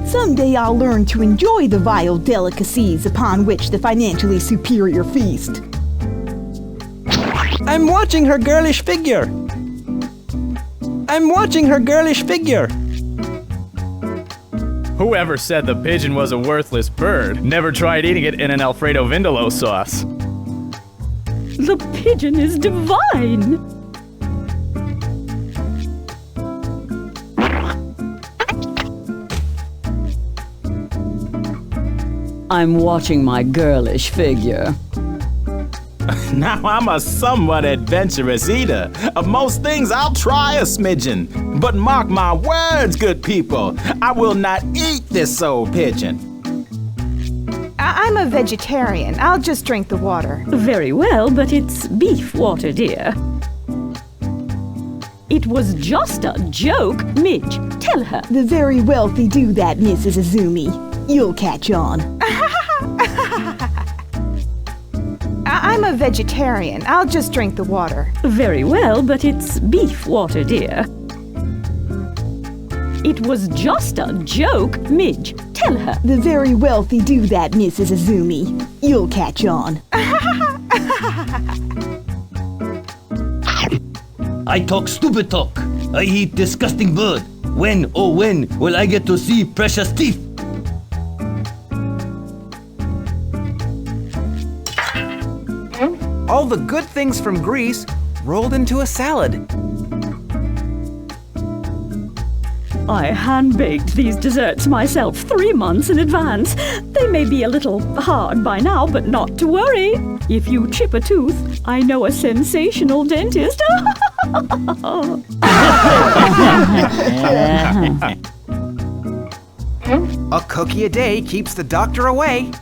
Someday I'll learn to enjoy the vile delicacies upon which the financially superior feast. I'm watching her girlish figure. I'm watching her girlish figure. Whoever said the pigeon was a worthless bird never tried eating it in an Alfredo Vindaloo sauce. The pigeon is divine. I'm watching my girlish figure. Now I'm a somewhat adventurous eater. Of most things I'll try a smidgen. But mark my words, good people, I will not eat this old pigeon. I'm a vegetarian. I'll just drink the water. Very well, but it's beef water, dear. It was just a joke, Midge. Tell her. The very wealthy do that, Mrs. Azumi. You'll catch on. I'm a vegetarian. I'll just drink the water. Very well, but it's beef water, dear. It was just a joke, Midge. Tell her. The very wealthy do that, Mrs. Azumi. You'll catch on. I talk stupid talk. I eat disgusting bird. When, oh when, will I get to see precious teeth? All the good things from Greece rolled into a salad. I hand-baked these desserts myself 3 months in advance. They may be a little hard by now, but not to worry. If you chip a tooth, I know a sensational dentist. A cookie a day keeps the doctor away.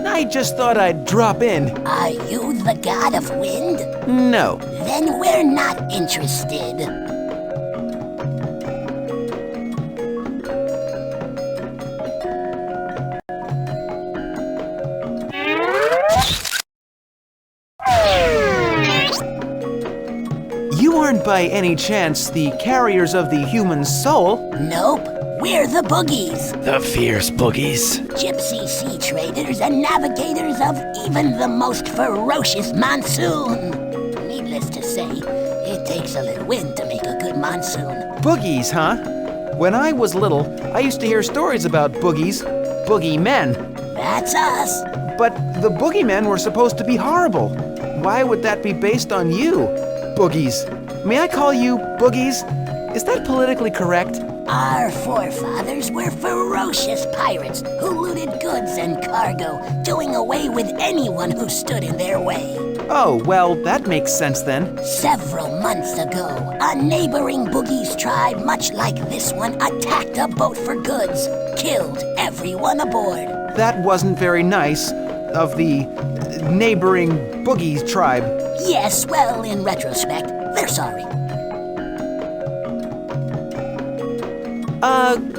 I just thought I'd drop in. Are you the god of wind? No. Then we're not interested. You aren't by any chance the carriers of the human soul? Nope. We're the boogies. The fierce boogies. Gypsy sea traders and navigators of even the most ferocious monsoon. Needless to say, it takes a little wind to make a good monsoon. Boogies, huh? When I was little, I used to hear stories about boogies, boogeymen. That's us. But the boogeymen were supposed to be horrible. Why would that be based on you? Boogies. May I call you boogies? Is that politically correct? Our forefathers were ferocious pirates who looted goods and cargo, doing away with anyone who stood in their way. Oh, well, that makes sense then. Several months ago, a neighboring Boogie's tribe, much like this one, attacked a boat for goods, killed everyone aboard. That wasn't very nice of the neighboring Boogie's tribe. Yes, well, in retrospect, they're sorry.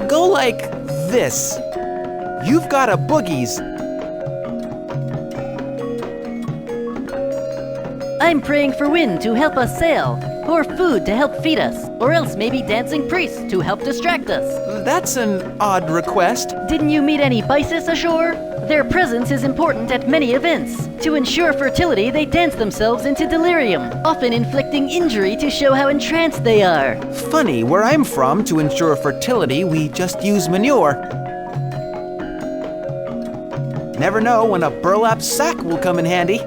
Go like this. You've got a boogies. I'm praying for wind to help us sail, or food to help feed us, or else maybe dancing priests to help distract us. That's an odd request. Didn't you meet any Bisis ashore? Their presence is important at many events. To ensure fertility, they dance themselves into delirium, often inflicting injury to show how entranced they are. Funny, where I'm from, to ensure fertility, we just use manure. Never know when a burlap sack will come in handy.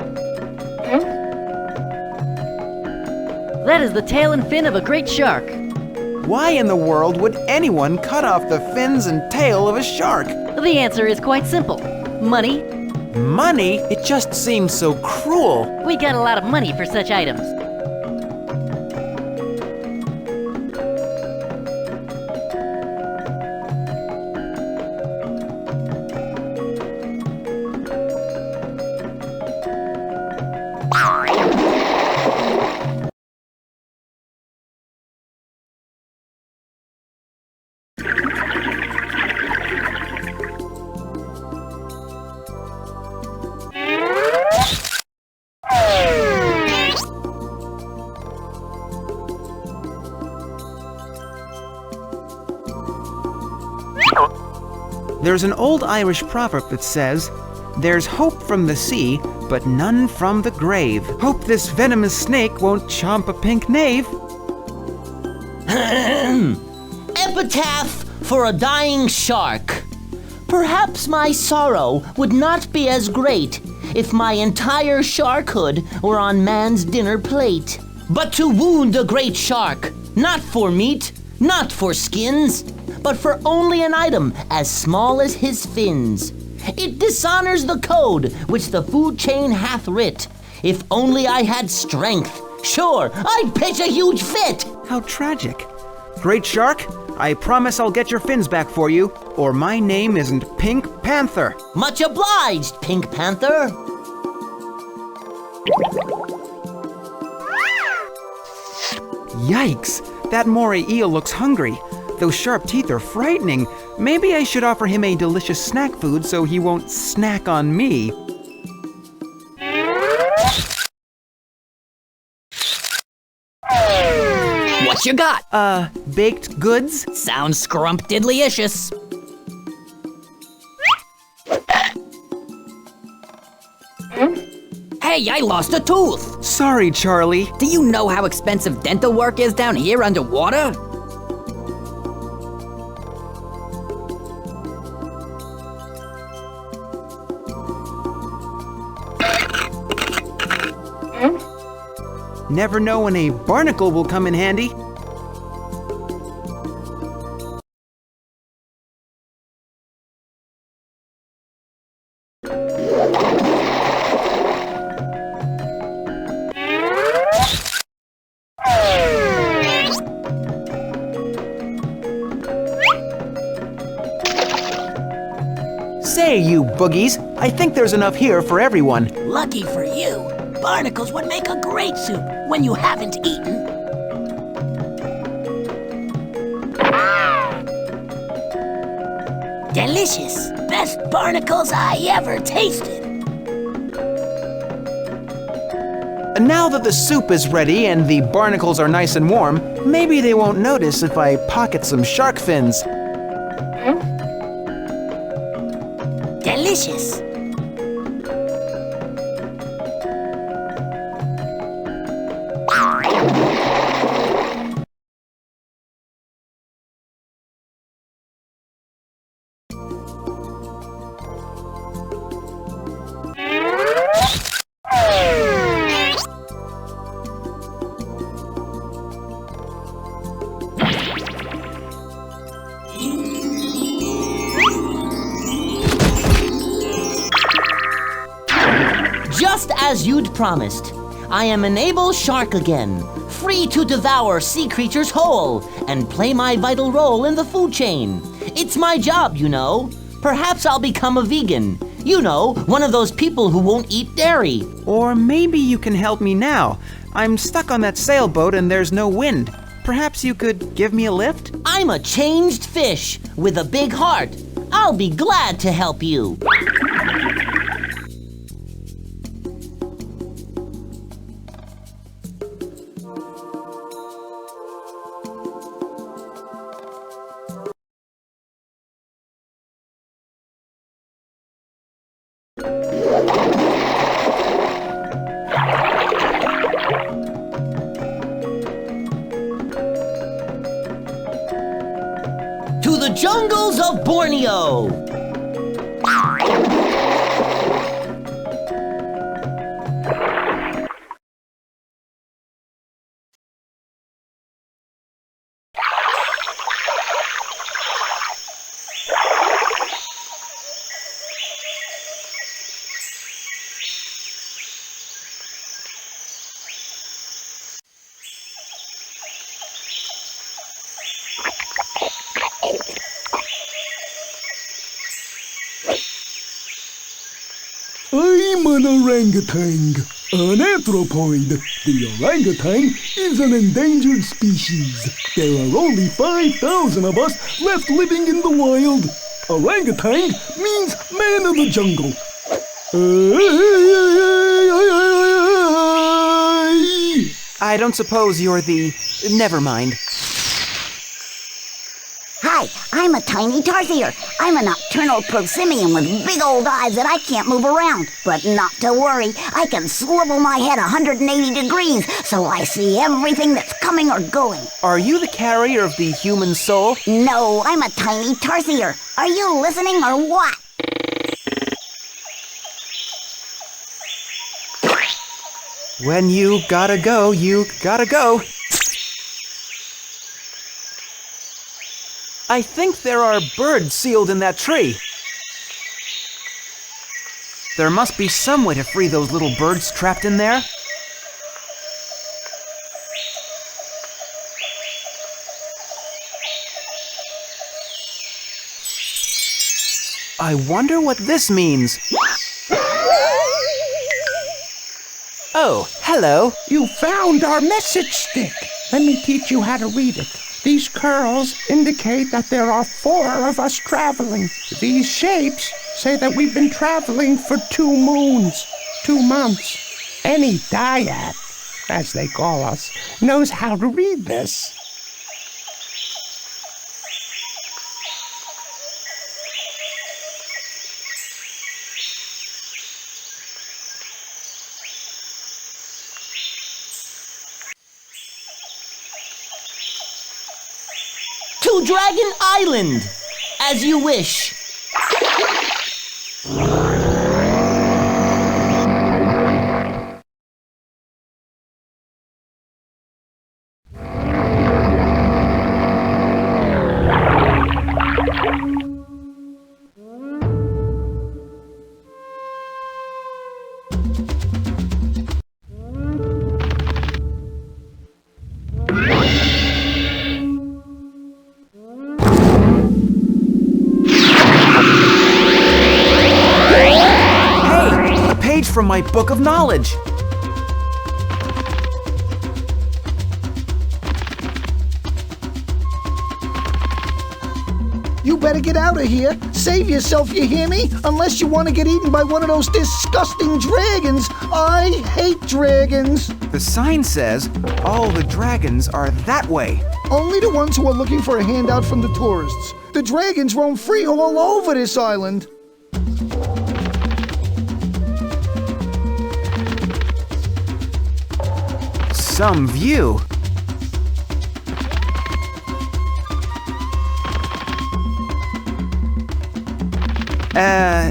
That is the tail and fin of a great shark. Why in the world would anyone cut off the fins and tail of a shark? The answer is quite simple. Money. Money? It just seems so cruel. We got a lot of money for such items. There's an old Irish proverb that says, "There's hope from the sea, but none from the grave. Hope this venomous snake won't chomp a pink knave." Epitaph for a dying shark. Perhaps my sorrow would not be as great if my entire sharkhood were on man's dinner plate. But to wound a great shark, not for meat, not for skins, but for only an item as small as his fins. It dishonors the code which the food chain hath writ. If only I had strength, sure, I'd pitch a huge fit. How tragic. Great shark, I promise I'll get your fins back for you, or my name isn't Pink Panther. Much obliged, Pink Panther. Yikes, that moray eel looks hungry. Those sharp teeth are frightening. Maybe I should offer him a delicious snack food so he won't snack on me. What you got? Baked goods? Sounds scrumptiddlyicious. Hey, I lost a tooth! Sorry, Charlie. Do you know how expensive dental work is down here underwater? Never know when a barnacle will come in handy. Say, you boogies, I think there's enough here for everyone. Lucky for you, barnacles would make a great soup when you haven't eaten. Delicious! Best barnacles I ever tasted. Now that the soup is ready and the barnacles are nice and warm, maybe they won't notice if I pocket some shark fins. Delicious. Just as you'd promised, I am an able shark again, free to devour sea creatures whole and play my vital role in the food chain. It's my job, you know. Perhaps I'll become a vegan. You know, one of those people who won't eat dairy. Or maybe you can help me now. I'm stuck on that sailboat and there's no wind. Perhaps you could give me a lift? I'm a changed fish with a big heart. I'll be glad to help you. To the jungles of Borneo! I'm an orangutan, an anthropoid. The orangutan is an endangered species. There are only 5,000 of us left living in the wild. Orangutan means man of the jungle. I don't suppose you're the... Never mind. Hi, I'm a tiny tarsier. I'm a nocturnal prosimian with big old eyes that I can't move around. But not to worry, I can swivel my head 180 degrees so I see everything that's coming or going. Are you the carrier of the human soul? No, I'm a tiny tarsier. Are you listening or what? When you gotta go, you gotta go. I think there are birds sealed in that tree. There must be some way to free those little birds trapped in there. I wonder what this means. Oh, hello. You found our message stick. Let me teach you how to read it. These curls indicate that there are 4 of us traveling. These shapes say that we've been traveling for 2 moons, 2 months. Any dyad, as they call us, knows how to read this. To Dragon Island, as you wish. From my book of knowledge. You You better get out of here. Save yourself, you hear me? Unless you want to get eaten by one of those disgusting dragons. I hate dragons. The sign says all the dragons are that way. Only the ones who are looking for a handout from the tourists. The dragons roam free all over this island. Some view.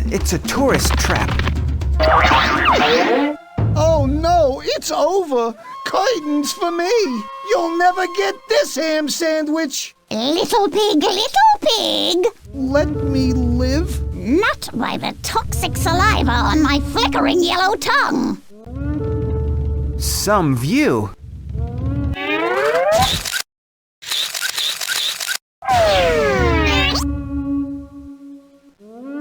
It's a tourist trap. Oh no, it's over. Curtains for me. You'll never get this ham sandwich. Little pig, little pig. Let me live? Not by the toxic saliva on my flickering yellow tongue. Some view.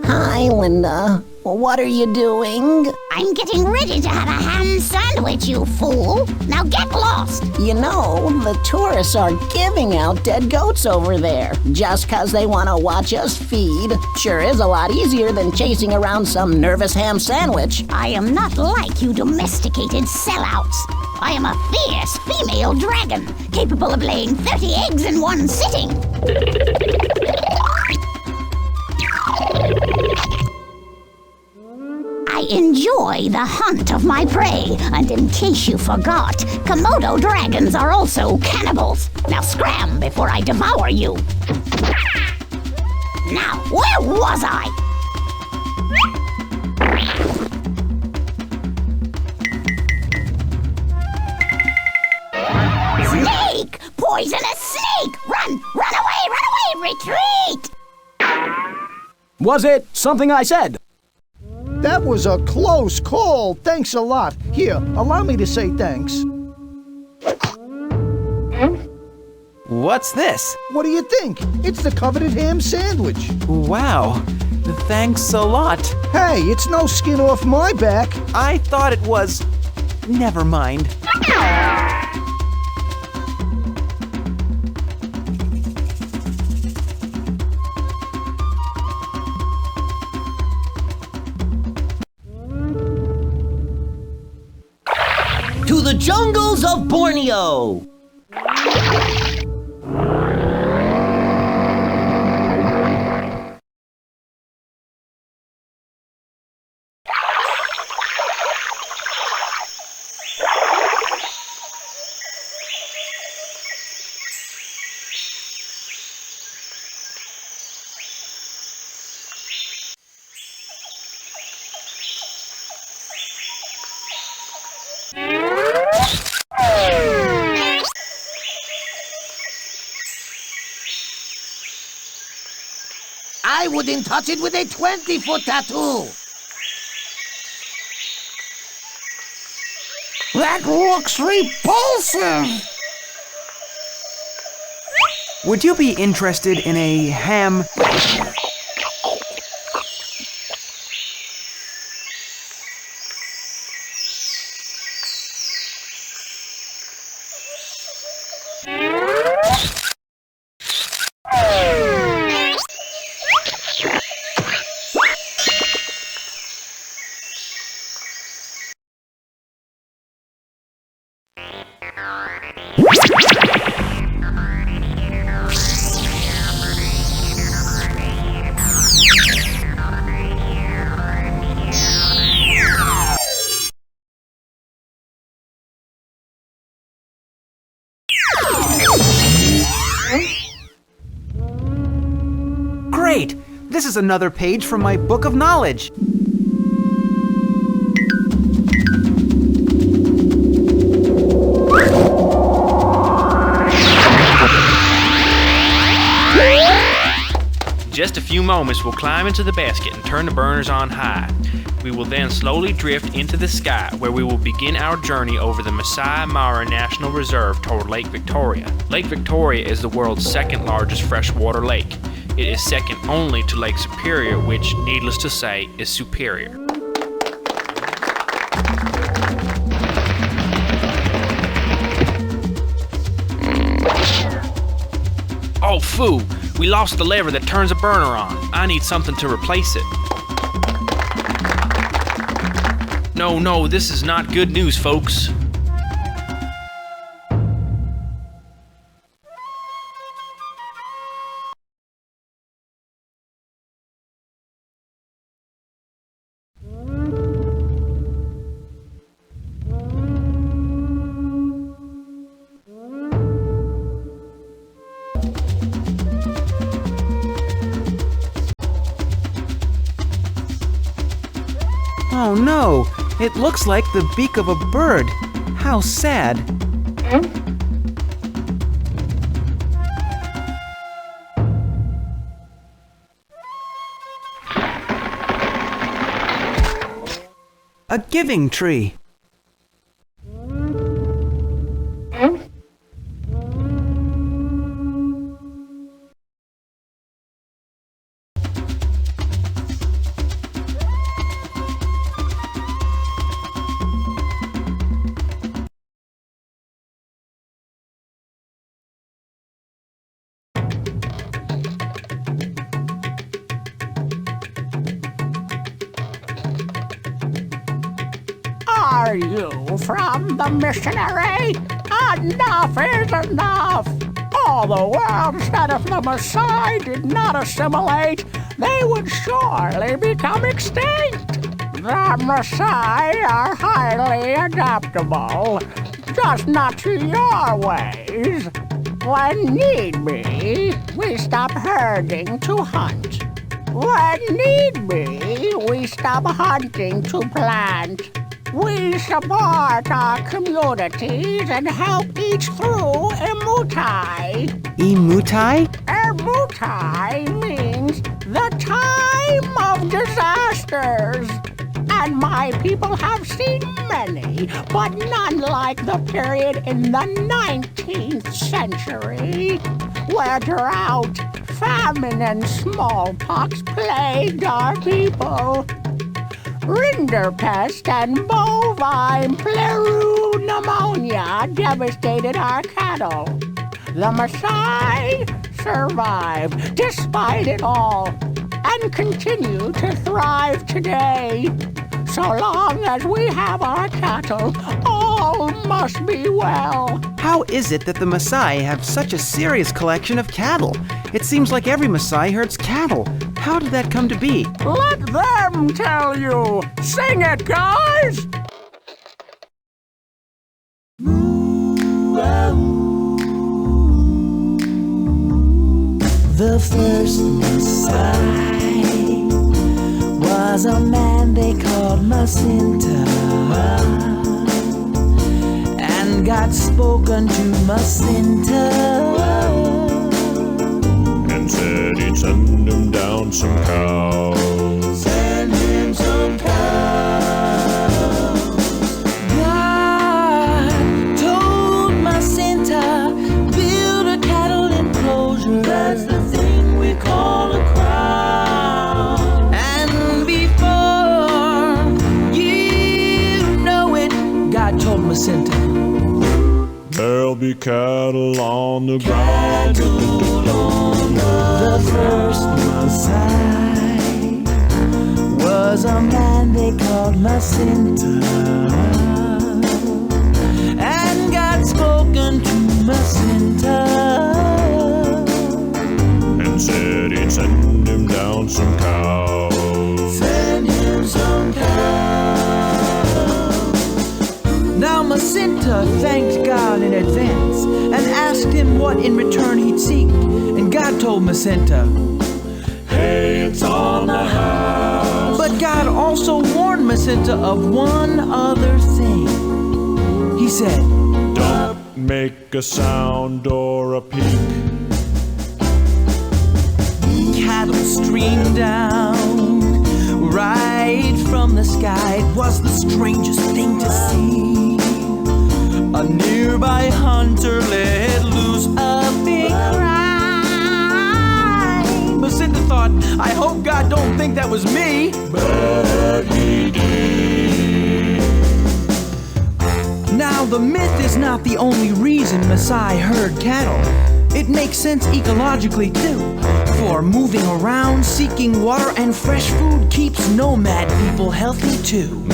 Hi, Linda. What are you doing? I'm getting ready to have a ham sandwich, you fool. Now get lost. You know, the tourists are giving out dead goats over there just 'cause they want to watch us feed. Sure is a lot easier than chasing around some nervous ham sandwich. I am not like you domesticated sellouts. I am a fierce female dragon, capable of laying 30 eggs in one sitting. I enjoy the hunt of my prey, and in case you forgot, Komodo dragons are also cannibals. Now scram before I devour you. Now, where was I? Snake! Poisonous snake! Run! Run away! Retreat! Was it something I said? That was a close call. Thanks a lot. Here, allow me to say thanks. What's this? What do you think? It's the coveted ham sandwich. Wow. Thanks a lot. Hey, it's no skin off my back. I thought it was... Never mind. To the jungles of Borneo! I wouldn't touch it with a 20-foot tattoo. That looks repulsive. Would you be interested in a ham? Great! This is another page from my book of knowledge. Just a few moments, we'll climb into the basket and turn the burners on high. We will then slowly drift into the sky, where we will begin our journey over the Masai Mara National Reserve toward Lake Victoria. Lake Victoria is the world's second largest freshwater lake. It is second only to Lake Superior, which, needless to say, is superior. Oh, phoo! We lost the lever that turns a burner on. I need something to replace it. No, this is not good news, folks. Oh no! It looks like the beak of a bird. How sad. A giving tree. Are you from the missionary? Enough is enough! All the world said if the Maasai did not assimilate, they would surely become extinct. The Maasai are highly adaptable, just not to your ways. When need be, we stop herding to hunt. When need be, we stop hunting to plant. We support our communities and help each through Emutai. Emutai? Emutai means the time of disasters. And my people have seen many, but none like the period in the 19th century, where drought, famine, and smallpox plagued our people. Rinderpest and bovine pneumonia devastated our cattle. The Maasai survived despite it all and continue to thrive today. So long as we have our cattle, all must be well. How is it that the Maasai have such a serious collection of cattle? It seems like every Maasai herds cattle. How did that come to be? Let them tell you! Sing it, guys! The first Maasai was a man they called Masinta, and God spoken to Masinta and said he'd send him down some cows. Send him some cows. God told Masinta, build a cattle enclosure. That's the thing we call a crowd. And before you know it, God told Masinta, there'll be cattle on the ground. The first Maasai was a man they called Masinta, and God spoken to Masinta and said he'd send him down some cows. Send him some cows. Now Masinta thanked God in advance and asked him what in return he'd seek. And God told Masinta, hey, it's on the house. But God also warned Masinta of one other thing. He said, don't make a sound or a peep. Cattle streamed down right from the sky. It was the strangest thing to see. A nearby hunter let loose a big cry. Masinta thought, I hope God don't think that was me. But he did. Now the myth is not the only reason Maasai herd cattle. It makes sense ecologically too. For moving around, seeking water and fresh food keeps nomad people healthy too.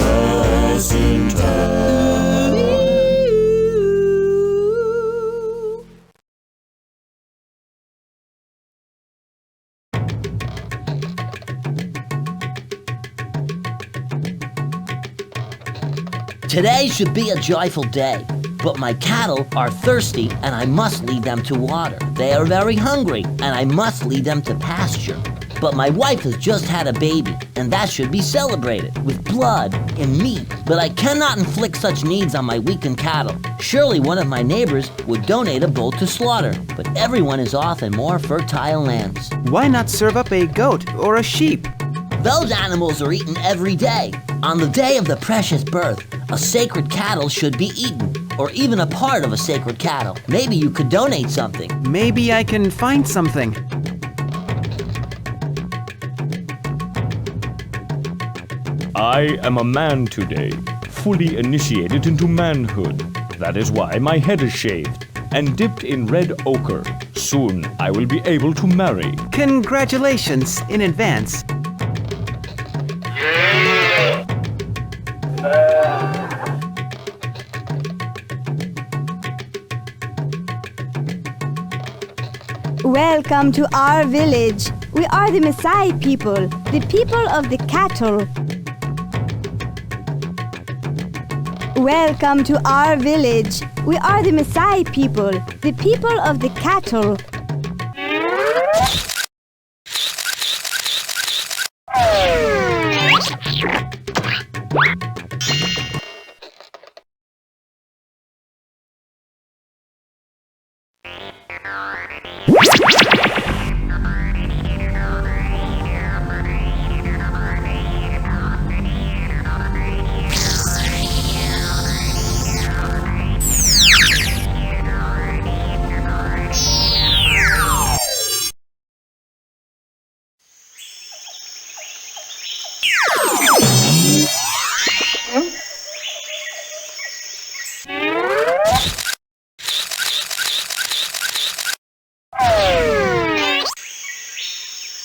Today should be a joyful day, but my cattle are thirsty and I must lead them to water. They are very hungry and I must lead them to pasture. But my wife has just had a baby and that should be celebrated with blood and meat. But I cannot inflict such needs on my weakened cattle. Surely one of my neighbors would donate a bull to slaughter, but everyone is off in more fertile lands. Why not serve up a goat or a sheep? Those animals are eaten every day. On the day of the precious birth, a sacred cattle should be eaten, or even a part of a sacred cattle. Maybe you could donate something. Maybe I can find something. I am a man today, fully initiated into manhood. That is why my head is shaved and dipped in red ochre. Soon I will be able to marry. Congratulations in advance. Welcome to our village. We are the Maasai people, the people of the cattle. Welcome to our village. We are the Maasai people, the people of the cattle.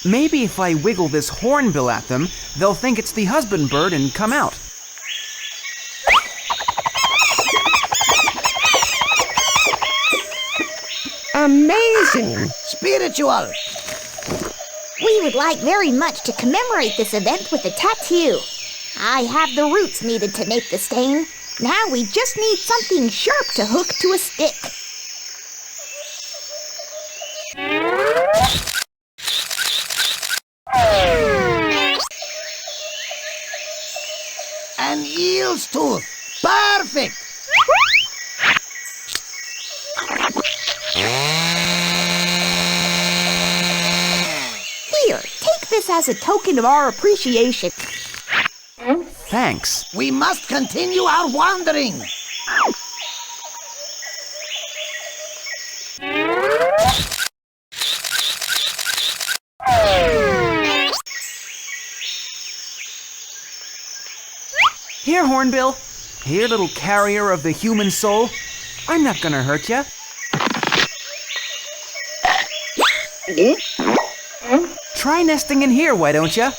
Maybe if I wiggle this hornbill at them, they'll think it's the husband bird and come out. Amazing! Spiritual! We would like very much to commemorate this event with a tattoo. I have the roots needed to make the stain. Now we just need something sharp to hook to a stick. An eel's tooth. Perfect! Here, take this as a token of our appreciation. Thanks. We must continue our wandering. Here, Hornbill. Here, little carrier of the human soul. I'm not gonna hurt ya. Try nesting in here, why don't ya?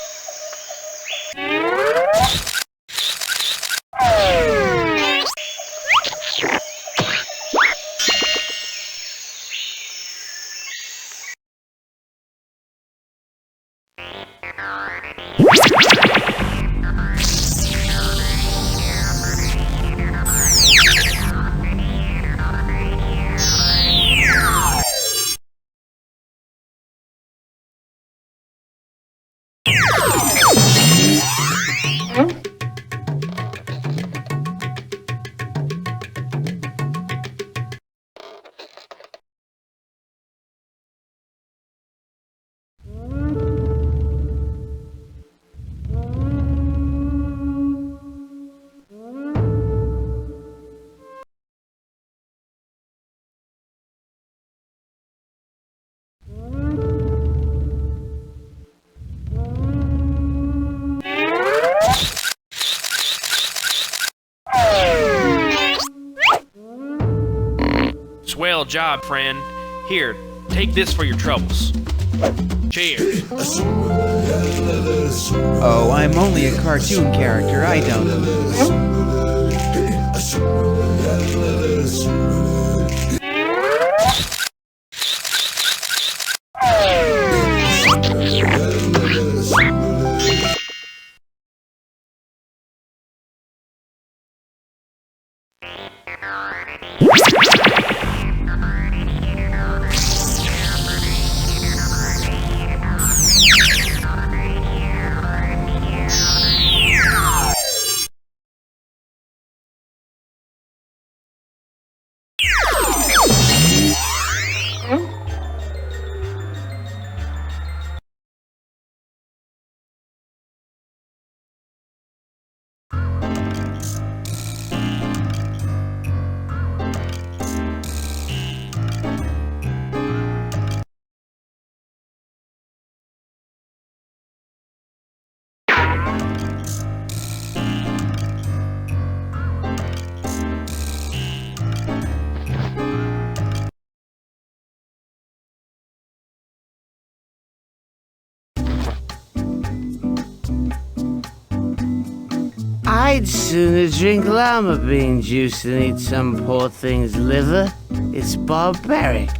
Swell job, friend. Here, take this for your troubles. Cheers. Oh, I'm only a cartoon character. I don't. I'd sooner drink llama bean juice than eat some poor thing's liver. It's barbaric.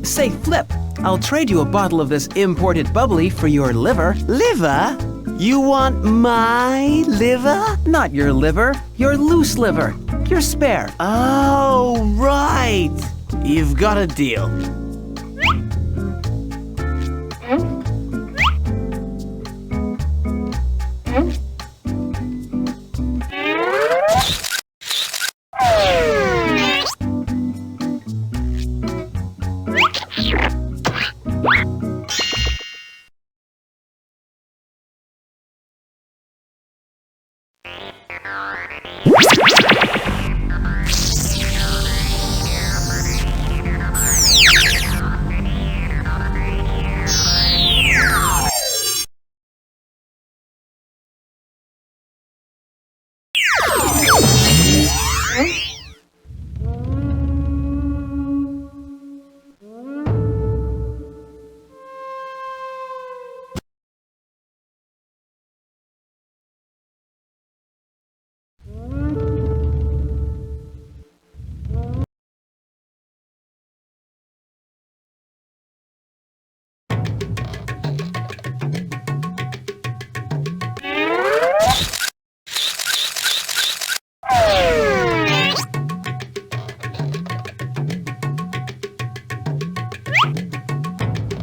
Say, Flip, I'll trade you a bottle of this imported bubbly for your liver. Liver? You want my liver? Not your liver, your loose liver. Your spare. Oh, right. You've got a deal.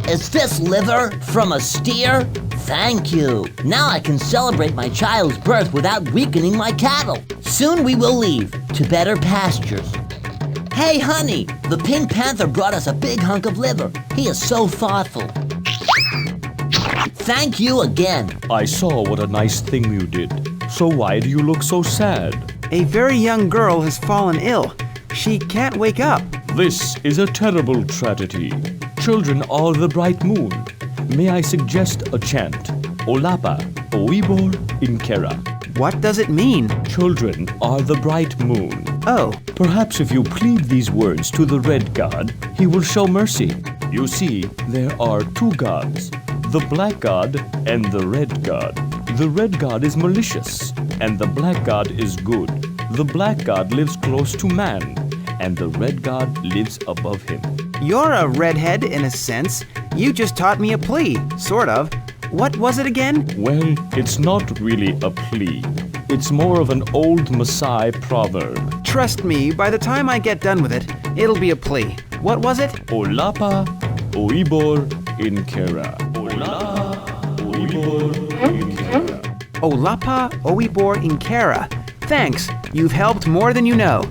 Is this liver from a steer? Thank you. Now I can celebrate my child's birth without weakening my cattle. Soon we will leave to better pastures. Hey, honey, the Pink Panther brought us a big hunk of liver. He is so thoughtful. Thank you again. I saw what a nice thing you did. So why do you look so sad? A very young girl has fallen ill. She can't wake up. This is a terrible tragedy. Children are the bright moon. May I suggest a chant? Olapa, oibor, inkera. What does it mean? Children are the bright moon. Oh. Perhaps if you plead these words to the red god, he will show mercy. You see, there are two gods, the black god and the red god. The red god is malicious, and the black god is good. The black god lives close to man, and the red god lives above him. You're a redhead in a sense. You just taught me a plea, sort of. What was it again? Well, it's not really a plea. It's more of an old Maasai proverb. Trust me, by the time I get done with it, it'll be a plea. What was it? Olapa, oibor, inkera. Olapa, oibor, inkera. Olapa, oibor, inkera. Thanks, you've helped more than you know.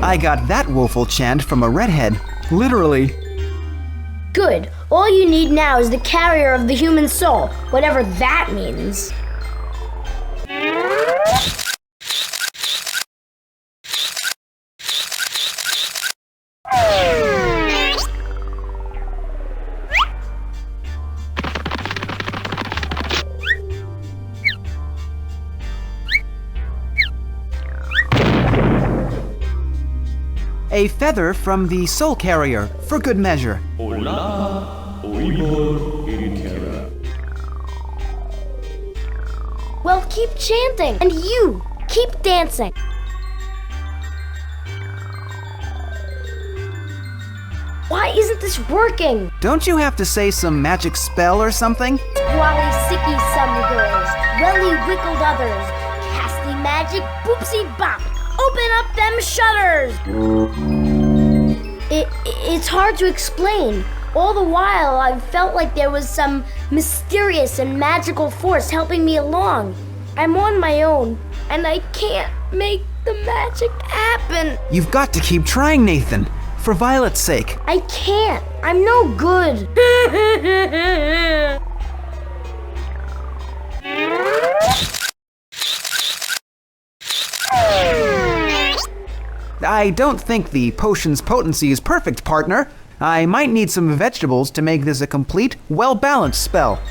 I got that woeful chant from a redhead. Literally. Good. All you need now is the carrier of the human soul, whatever that means. A feather from the soul carrier, for good measure. Well, keep chanting, and you, keep dancing. Why isn't this working? Don't you have to say some magic spell or something? Wally sicky some girls, welly wickled others, casty magic boopsy bop. Open up them shutters! It's hard to explain. All the while, I felt like there was some mysterious and magical force helping me along. I'm on my own, and I can't make the magic happen. You've got to keep trying, Nathan. For Violet's sake. I can't. I'm no good. I don't think the potion's potency is perfect, partner. I might need some vegetables to make this a complete, well-balanced spell.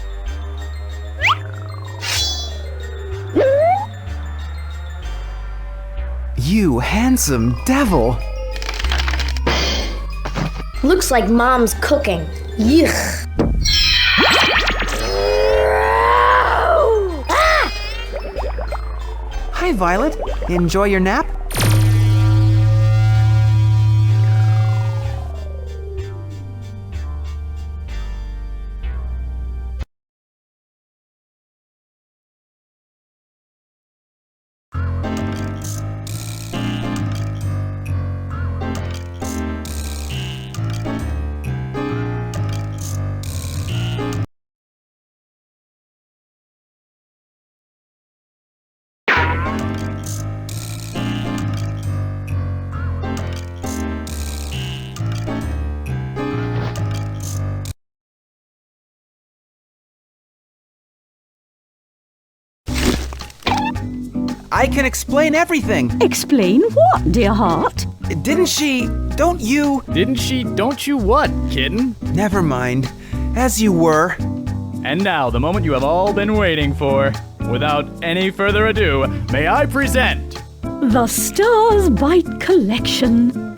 You handsome devil. Looks like Mom's cooking. Yuck. Hi, Violet. Enjoy your nap? I can explain everything. Explain what, dear heart? Don't you what, kitten? Never mind. As you were. And now, the moment you have all been waiting for. Without any further ado, may I present... The Stars Bite Collection.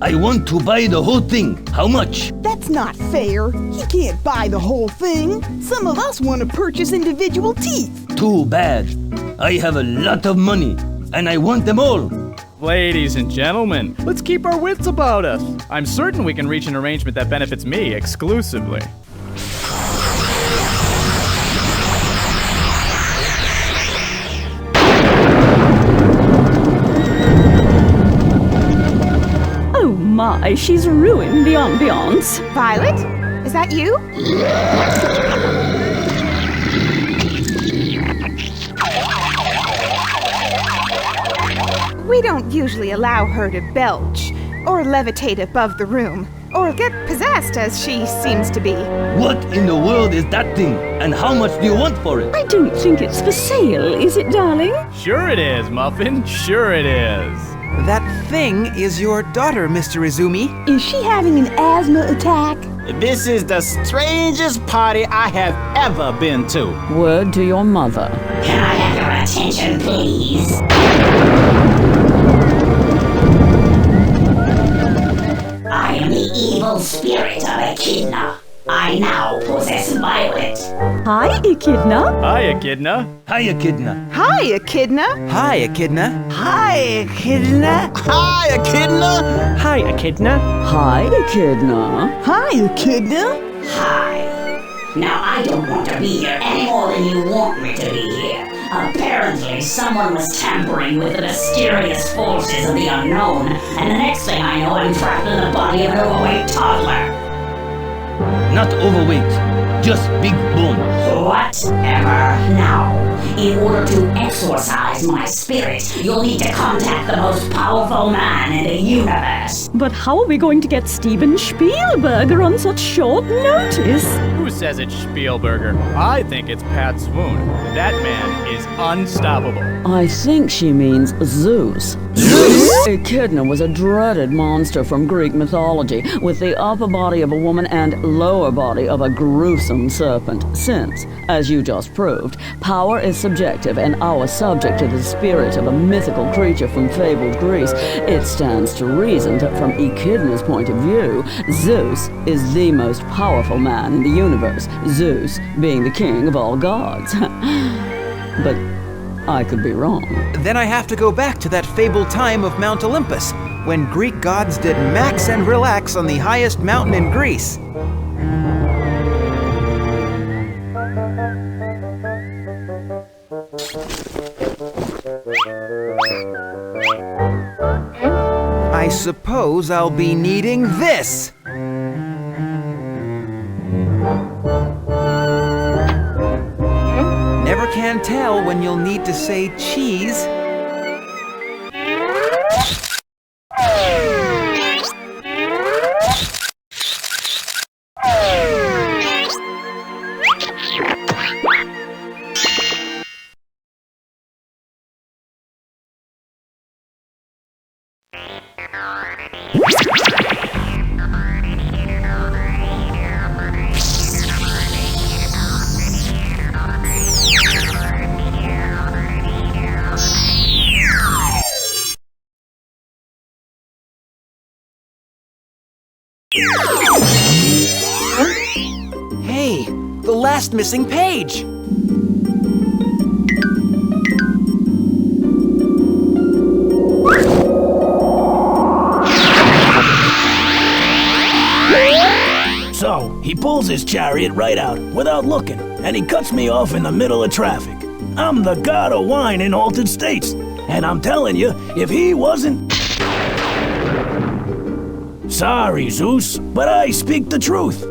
I want to buy the whole thing. How much? That's not fair. He can't buy the whole thing. Some of us want to purchase individual teeth. Too bad. I have a lot of money, and I want them all. Ladies and gentlemen, let's keep our wits about us. I'm certain we can reach an arrangement that benefits me exclusively. Oh my, she's ruined the ambiance. Violet? Is that you? We don't usually allow her to belch or levitate above the room. Or get possessed, as she seems to be. What in the world is that thing? And how much do you want for it? I don't think it's for sale, is it, darling? Sure it is, Muffin. Sure it is. That thing is your daughter, Mr. Izumi. Is she having an asthma attack? This is the strangest party I have ever been to. Word to your mother. Can I have your attention, please? I am the evil spirit of Echidna. I now possess Violet. Hi, Echidna. Hi, Echidna. Hi, Echidna. Hi, Echidna. Hi, Echidna. Hi, Echidna. Hi, Echidna. Hi, Echidna. Hi, Echidna. Hi, Echidna. Hi. Now, I don't want to be here any more than you want me to be here. Apparently, someone was tampering with the mysterious forces of the unknown, and the next thing I know, I'm trapped in the body of an overweight toddler. Not overweight, just big bone. Whatever. Now, in order to exorcise my spirit, you'll need to contact the most powerful man in the universe. But how are we going to get Steven Spielberger on such short notice? Who says it's Spielberger? I think it's Pat Swoon. That man is unstoppable. I think she means Zeus. Zeus? Echidna was a dreaded monster from Greek mythology, with the upper body of a woman and lower body of a gruesome serpent. Since, as you just proved, power is subjective and our subject to the spirit of a mythical creature from fabled Greece, it stands to reason that from Echidna's point of view, Zeus is the most powerful man in the universe, Zeus being the king of all gods. But I could be wrong. Then I have to go back to that fabled time of Mount Olympus, when Greek gods did max and relax on the highest mountain in Greece. I suppose I'll be needing this. Never can tell when you'll need to say cheese. Hey, the last missing page! So, he pulls his chariot right out, without looking, and he cuts me off in the middle of traffic. I'm the god of wine in altered states, and I'm telling you, if he wasn't... Sorry, Zeus, but I speak the truth.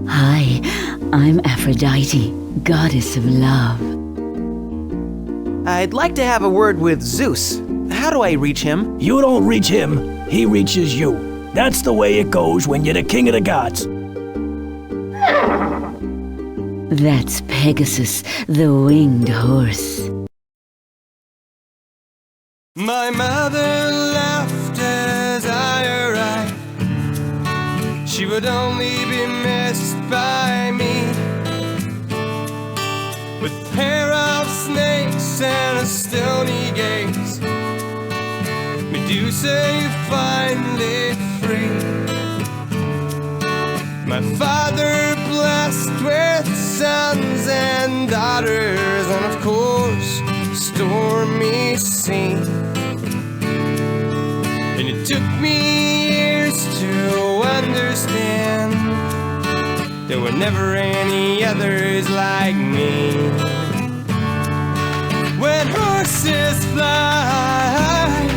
Hi, I'm Aphrodite, goddess of love. I'd like to have a word with Zeus. How do I reach him? You don't reach him, he reaches you. That's the way it goes when you're the king of the gods. That's Pegasus, the winged horse. My mother laughed as I arrived. She would only be missed by me. With a pair of snakes and a stony gaze, Medusa, you finally free. My father blessed with sons and daughters, and of course, stormy sea. And it took me years to understand there were never any others like me. When horses fly,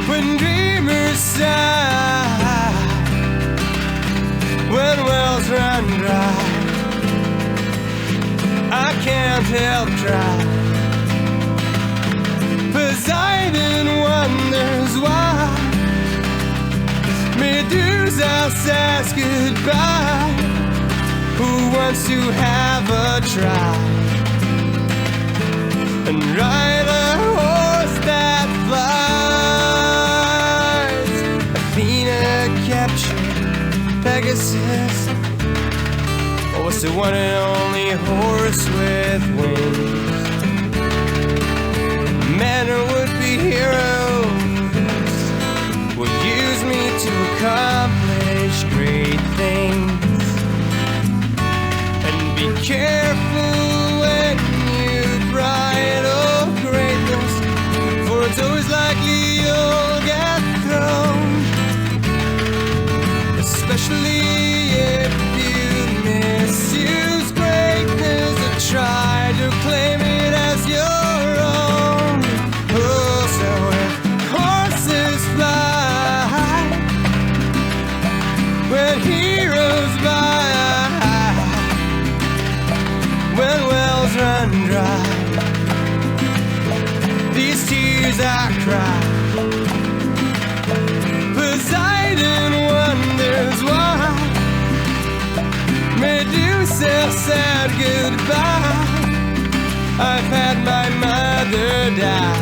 when dreamers sigh, when wells run dry, I can't help try. Poseidon wonders says goodbye? Who wants to have a try and ride a horse that flies? Athena captured Pegasus. Was the one and only horse with wings. Men or would-be heroes will use me to accomplish great things. And be careful when you bridle greatness, for it's always likely you'll get thrown, especially if misuse greatness or try to claim it as your own. Oh, so when horses fly, when heroes die, when wells run dry, these tears I cry. Poseidon wonders why Medusa said goodbye. I've had my mother die,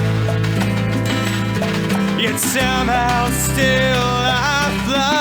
yet somehow still I fly.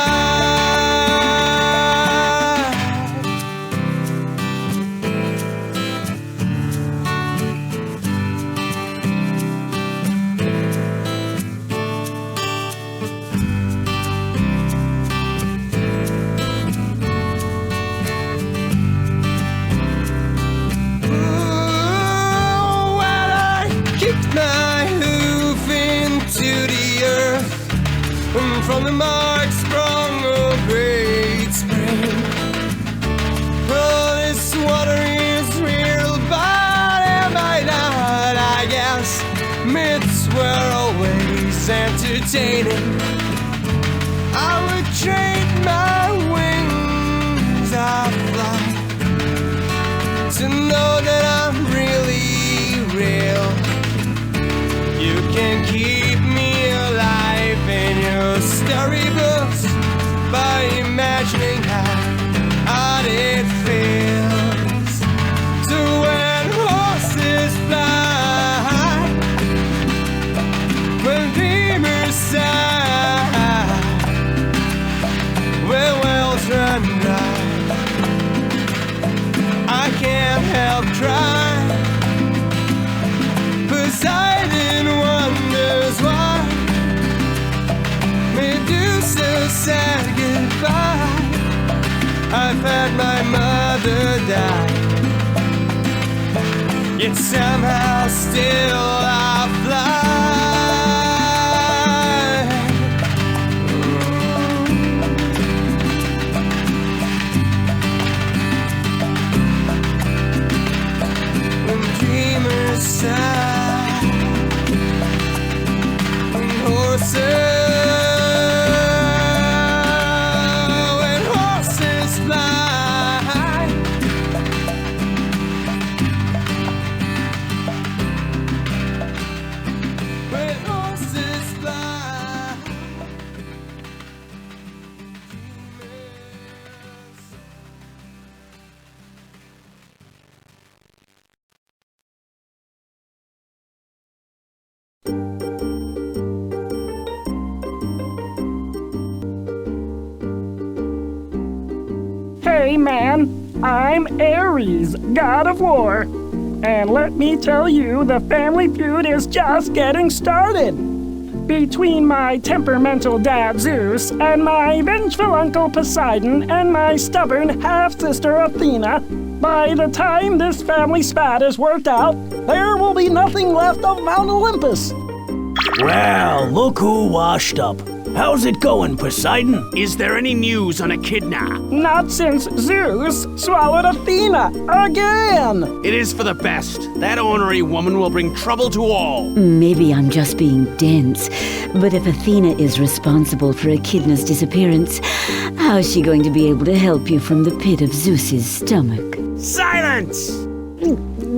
From the mark sprung a great spring. Oh, this water is real, but am I not? I guess myths were always entertaining. I would trade my wings of flight to know that I'm really real. You can keep me alive in your storybooks by imagining how odd it feels to when horses fly, when dreamers sigh, when wells run dry. I can't help crying. Poseidon wonders why Medusa said goodbye. I've had my mother die, yet somehow still I fly. When dreamers sigh, when horses Hey man, I'm Ares, god of war. And let me tell you, the family feud is just getting started. Between my temperamental dad Zeus and my vengeful uncle Poseidon and my stubborn half-sister Athena, by the time this family spat is worked out, there will be nothing left of Mount Olympus. Well, look who washed up. How's it going, Poseidon? Is there any news on Echidna? Not since Zeus swallowed Athena again! It is for the best. That ornery woman will bring trouble to all. Maybe I'm just being dense, but if Athena is responsible for Echidna's disappearance, how's she going to be able to help you from the pit of Zeus's stomach? Silence!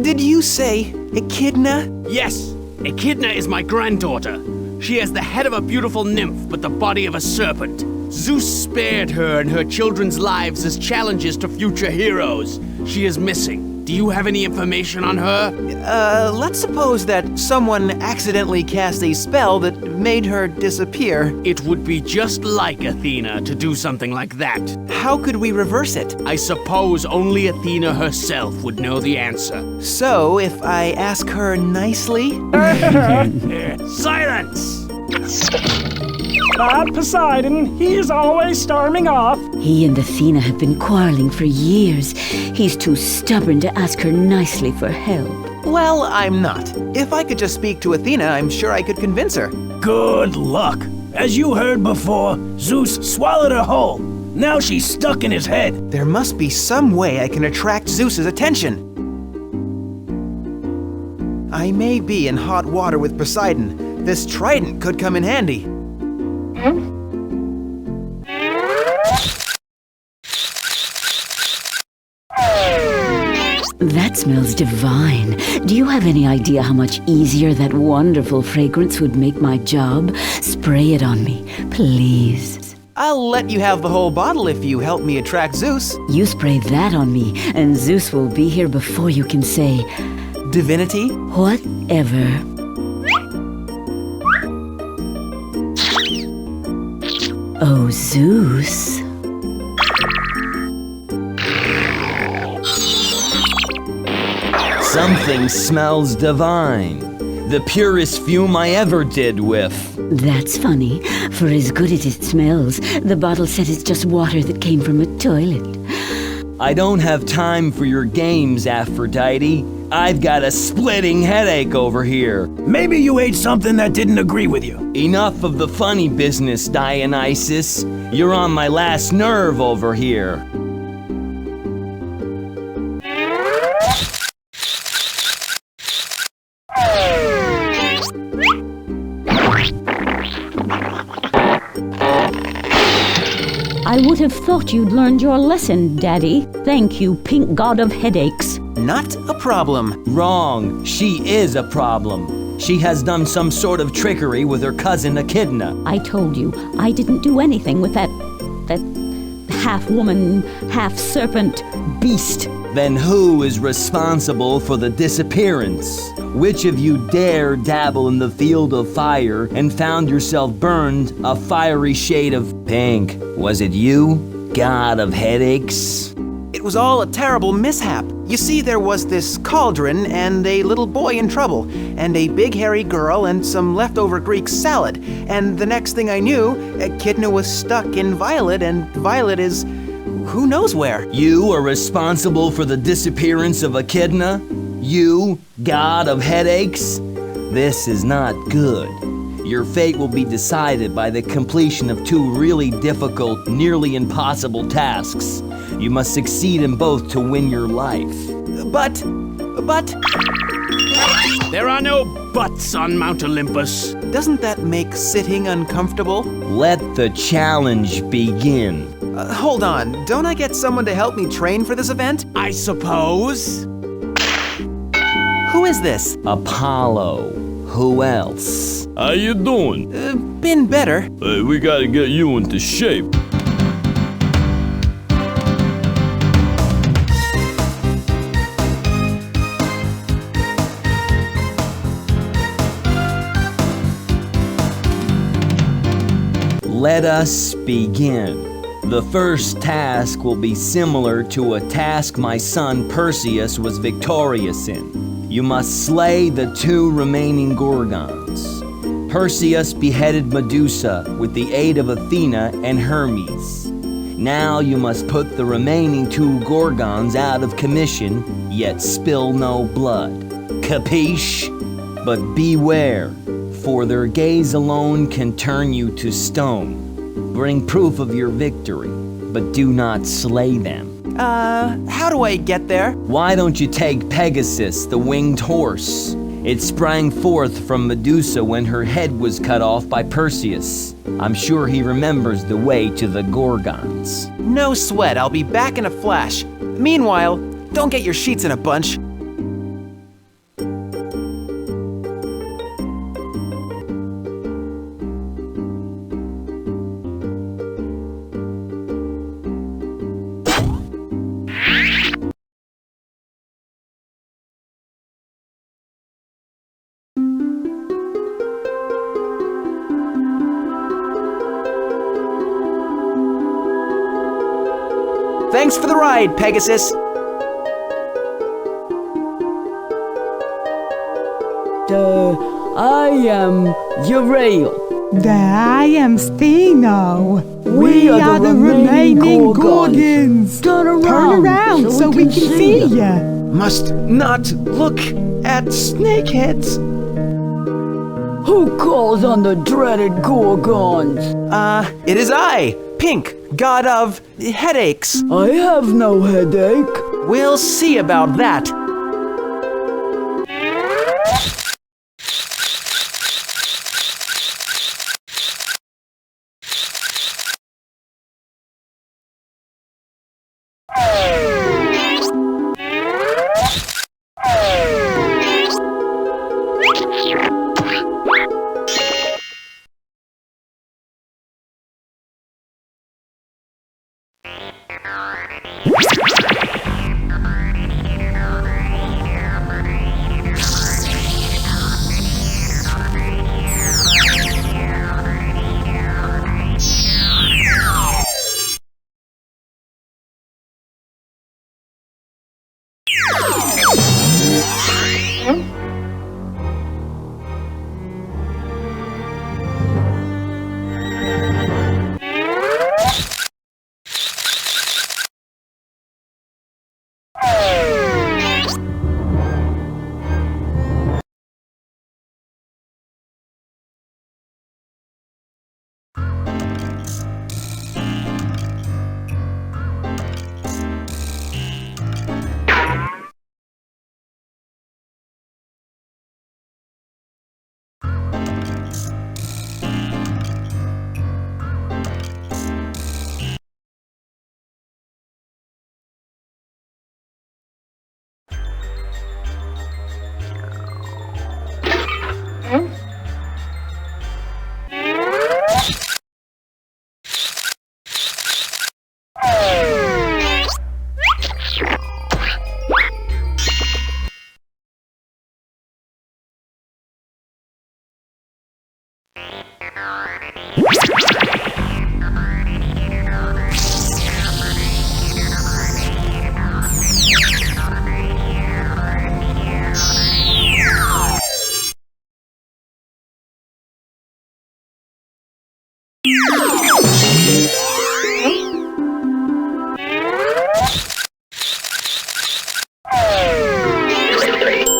Did you say Echidna? Yes, Echidna is my granddaughter. She has the head of a beautiful nymph, but the body of a serpent. Zeus spared her and her children's lives as challenges to future heroes. She is missing. Do you have any information on her? Let's suppose that someone accidentally cast a spell that made her disappear. It would be just like Athena to do something like that. How could we reverse it? I suppose only Athena herself would know the answer. So, if I ask her nicely? Silence! Not Poseidon. He's always storming off. He and Athena have been quarreling for years. He's too stubborn to ask her nicely for help. Well, I'm not. If I could just speak to Athena, I'm sure I could convince her. Good luck. As you heard before, Zeus swallowed her whole. Now she's stuck in his head. There must be some way I can attract Zeus's attention. I may be in hot water with Poseidon. This trident could come in handy. That smells divine. Do you have any idea how much easier that wonderful fragrance would make my job? Spray it on me, please. I'll let you have the whole bottle if you help me attract Zeus. You spray that on me, and Zeus will be here before you can say... Divinity? Whatever. Oh, Zeus. Something smells divine. The purest fume I ever did with. That's funny. For as good as it smells, the bottle said it's just water that came from a toilet. I don't have time for your games, Aphrodite. I've got a splitting headache over here. Maybe you ate something that didn't agree with you. Enough of the funny business, Dionysus. You're on my last nerve over here. I would have thought you'd learned your lesson, Daddy. Thank you, Pink God of Headaches. Not a problem. Wrong. She is a problem. She has done some sort of trickery with her cousin Echidna. I told you, I didn't do anything with that half-woman, half-serpent beast. Then who is responsible for the disappearance? Which of you dare dabble in the field of fire and found yourself burned a fiery shade of pink? Was it you, God of Headaches? It was all a terrible mishap. You see, there was this cauldron and a little boy in trouble, and a big hairy girl and some leftover Greek salad. And the next thing I knew, Echidna was stuck in Violet, and Violet is... who knows where? You are responsible for the disappearance of Echidna? You, God of Headaches? This is not good. Your fate will be decided by the completion of two really difficult, nearly impossible tasks. You must succeed in both to win your life. But... There are no buts on Mount Olympus. Doesn't that make sitting uncomfortable? Let the challenge begin. Hold on, don't I get someone to help me train for this event? I suppose. Who is this? Apollo. Who else? How you doing? Been better. We gotta get you into shape. Let us begin. The first task will be similar to a task my son Perseus was victorious in. You must slay the two remaining gorgons. Perseus beheaded Medusa with the aid of Athena and Hermes. Now you must put the remaining two gorgons out of commission, yet spill no blood. Capiche? But beware, for their gaze alone can turn you to stone. Bring proof of your victory, but do not slay them. How do I get there? Why don't you take Pegasus, the winged horse? It sprang forth from Medusa when her head was cut off by Perseus. I'm sure he remembers the way to the Gorgons. No sweat, I'll be back in a flash. Meanwhile, don't get your sheets in a bunch. Thanks for the ride, Pegasus. I am Uriel. I am Steno. We are the remaining Gorgons. Turn around so we can see ya. Must not look at snakeheads. Who calls on the dreaded Gorgons? It is I, Pink, god of headaches. I have no headache. We'll see about that.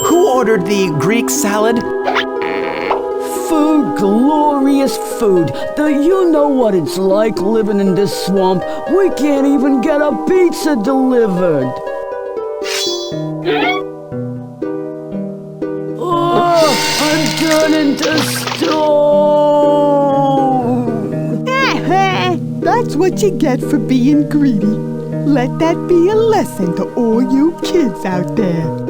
Who ordered the Greek salad? Food, glorious food. Do you know what it's like living in this swamp? We can't even get a pizza delivered. Oh, I'm turning to stone. That's what you get for being greedy. Let that be a lesson to all you kids out there.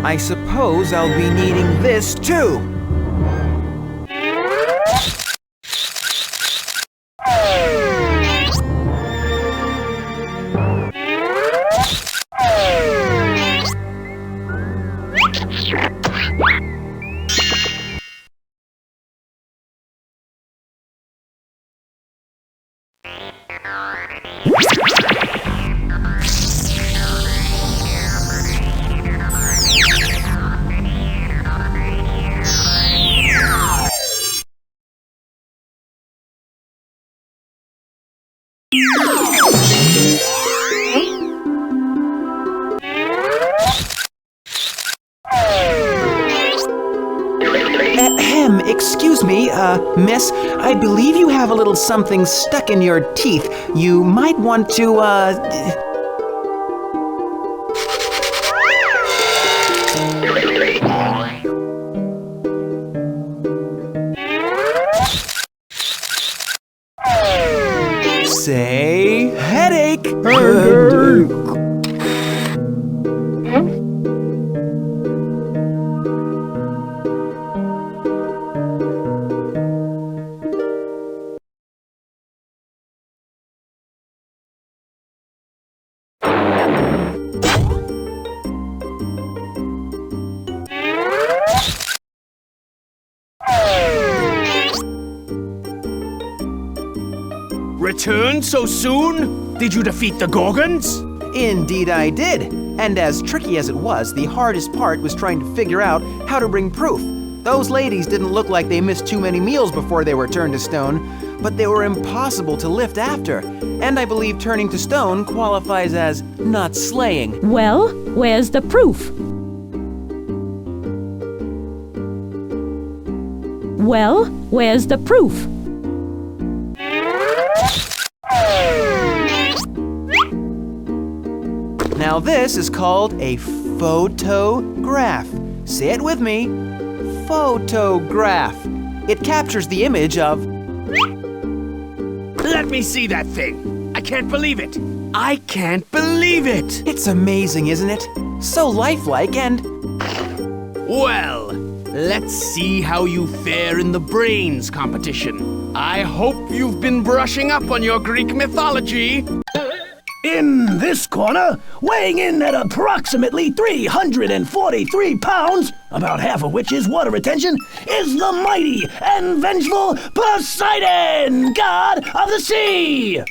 I suppose I'll be needing this too. Excuse me, miss, I believe you have a little something stuck in your teeth. You might want to, say headache. Returned so soon? Did you defeat the gorgons? Indeed I did. And as tricky as it was, the hardest part was trying to figure out how to bring proof. Those ladies didn't look like they missed too many meals before they were turned to stone, but they were impossible to lift after. And I believe turning to stone qualifies as not slaying. Well, where's the proof? Well, where's the proof? Now this is called a photograph. Say it with me. Photograph. It captures the image of... Let me see that thing. I can't believe it. I can't believe it. It's amazing, isn't it? So lifelike and... Well, let's see how you fare in the brains competition. I hope you've been brushing up on your Greek mythology. In this corner, weighing in at approximately 343 pounds, about half of which is water retention, is the mighty and vengeful Poseidon, god of the sea!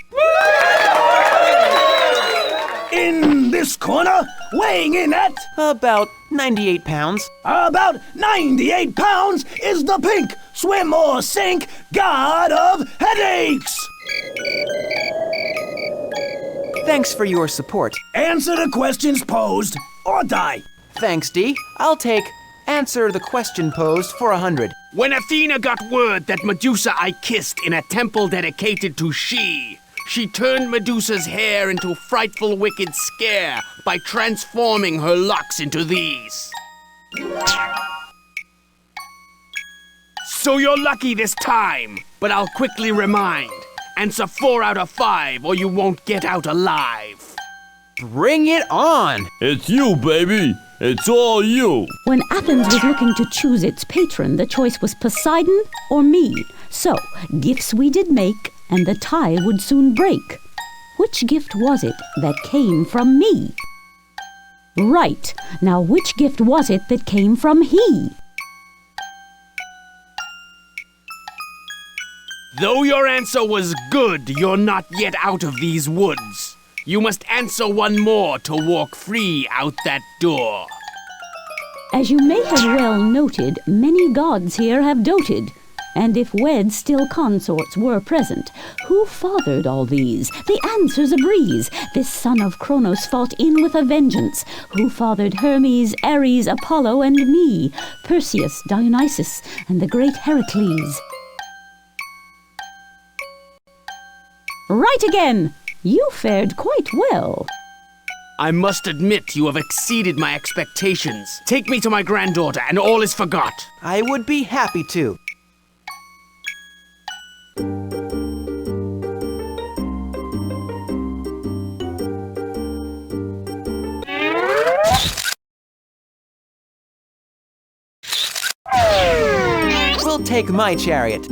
In this corner, weighing in at... about 98 pounds. About 98 pounds is the pink, swim or sink, god of headaches! Thanks for your support. Answer the questions posed, or die. Thanks, Dee. I'll take answer the question posed for 100. When Athena got word that Medusa I kissed in a temple dedicated to she turned Medusa's hair into a frightful wicked scare by transforming her locks into these. So you're lucky this time, but I'll quickly remind. Answer 4 out of 5, or you won't get out alive. Bring it on! It's you, baby! It's all you! When Athens was looking to choose its patron, the choice was Poseidon or me. So, gifts we did make, and the tie would soon break. Which gift was it that came from me? Right. Now, which gift was it that came from he? Though your answer was good, you're not yet out of these woods. You must answer one more to walk free out that door. As you may have well noted, many gods here have doted. And if wed still consorts were present, who fathered all these? The answer's a breeze. This son of Kronos fought in with a vengeance. Who fathered Hermes, Ares, Apollo, and me? Perseus, Dionysus, and the great Heracles. Right again! You fared quite well. I must admit you have exceeded my expectations. Take me to my granddaughter and all is forgot. I would be happy to. We'll take my chariot.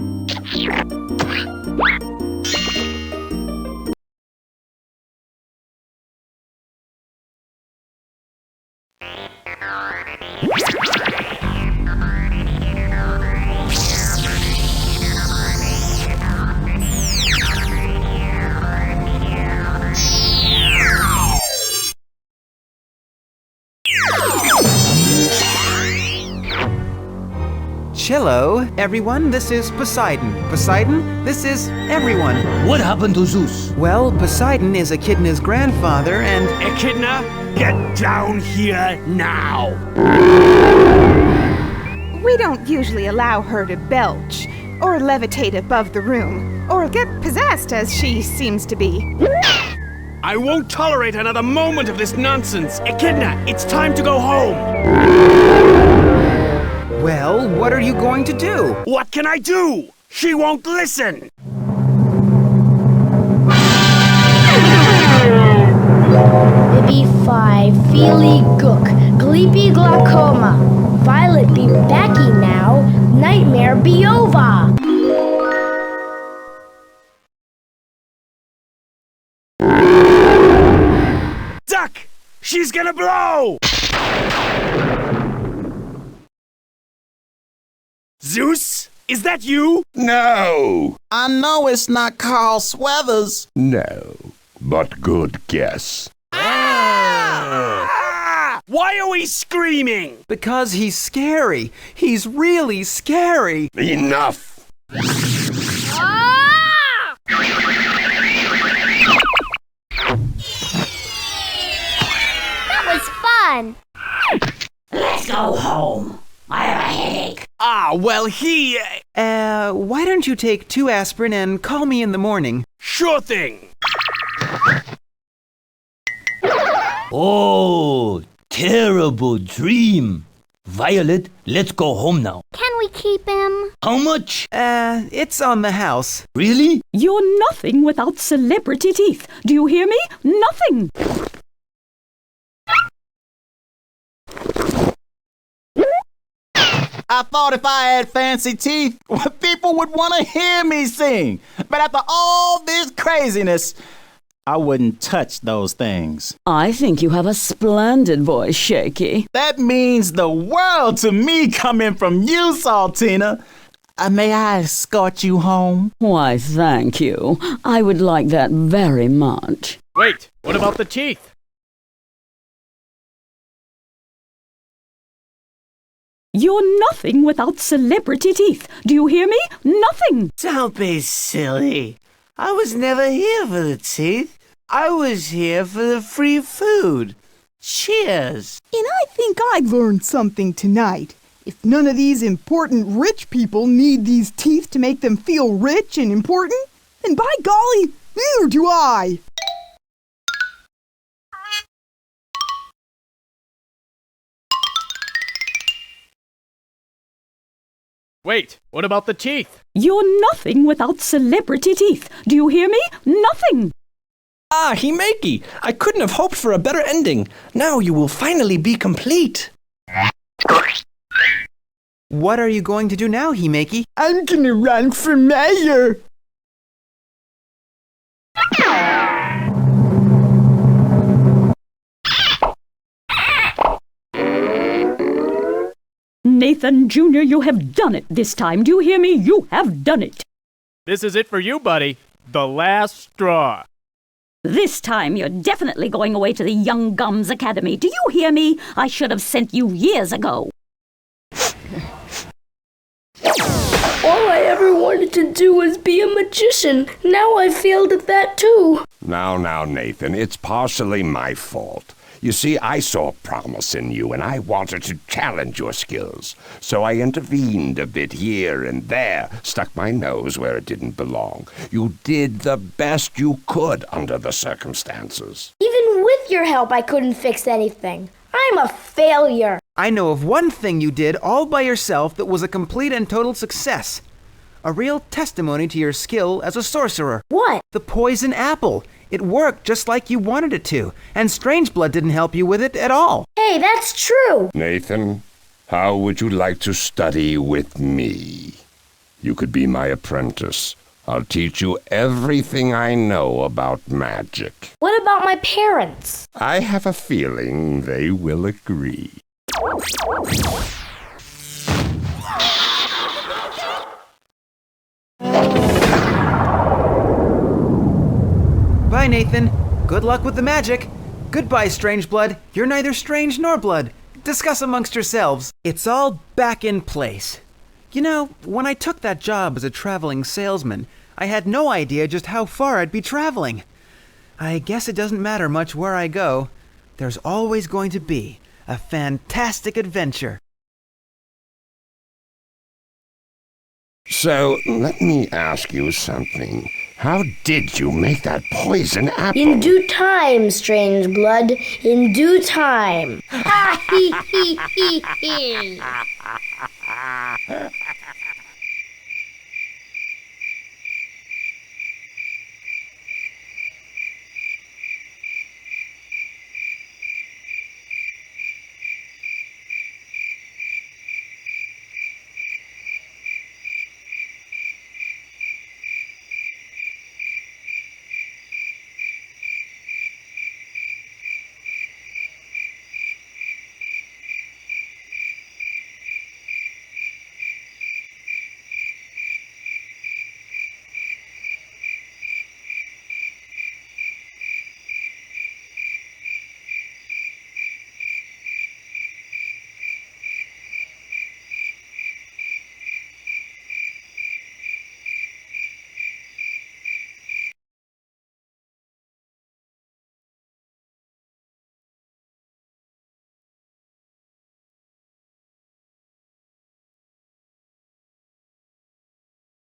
Hello, everyone. This is Poseidon. Poseidon, this is everyone. What happened to Zeus? Well, Poseidon is Echidna's grandfather and... Echidna, get down here now! We don't usually allow her to belch, or levitate above the room, or get possessed as she seems to be. I won't tolerate another moment of this nonsense! Echidna, it's time to go home! Well, what are you going to do? What can I do? She won't listen! Bibby-fi, feely gook, gleepy glaucoma. Violet be backy now, nightmare be over. Duck! She's gonna blow! Zeus? Is that you? No! I know it's not Carl Sweathers. No, but good guess. Why are we screaming? Because he's scary. He's really scary. Enough! That was fun. Let's go home. I have a headache. Well, he... why don't you take 2 aspirin and call me in the morning? Sure thing. Oh, terrible dream. Violet, let's go home now. Can we keep him? How much? It's on the house. Really? You're nothing without celebrity teeth. Do you hear me? Nothing. I thought if I had fancy teeth, people would want to hear me sing. But after all this craziness, I wouldn't touch those things. I think you have a splendid voice, Shaky. That means the world to me coming from you, Saltina. May I escort you home? Why, thank you. I would like that very much. Wait, what about the teeth? You're nothing without celebrity teeth. Do you hear me? Nothing. Don't be silly. I was never here for the teeth. I was here for the free food. Cheers. And I think I learned something tonight. If none of these important rich people need these teeth to make them feel rich and important, then by golly, neither do I. Wait, what about the teeth? You're nothing without celebrity teeth. Do you hear me? Nothing. Himeki, I couldn't have hoped for a better ending. Now you will finally be complete. What are you going to do now, Himeki? I'm gonna run for mayor. Nathan Jr., you have done it this time. Do you hear me? You have done it. This is it for you, buddy. The last straw. This time you're definitely going away to the Young Gums Academy. Do you hear me? I should have sent you years ago. All I ever wanted to do was be a magician. Now I failed at that too. Now, Nathan, it's partially my fault. You see, I saw promise in you, and I wanted to challenge your skills. So I intervened a bit here and there, stuck my nose where it didn't belong. You did the best you could under the circumstances. Even with your help, I couldn't fix anything. I'm a failure. I know of one thing you did all by yourself that was a complete and total success. A real testimony to your skill as a sorcerer. What? The poison apple. It worked just like you wanted it to, and Strangeblood didn't help you with it at all. Hey, that's true. Nathan, how would you like to study with me? You could be my apprentice. I'll teach you everything I know about magic. What about my parents? I have a feeling they will agree. Bye, Nathan. Good luck with the magic. Goodbye, Strangeblood. You're neither strange nor blood. Discuss amongst yourselves. It's all back in place. You know, when I took that job as a traveling salesman, I had no idea just how far I'd be traveling. I guess it doesn't matter much where I go. There's always going to be a fantastic adventure. So, let me ask you something. How did you make that poison apple? In due time, Strangeblood. In due time. Ha hee hee hee hee.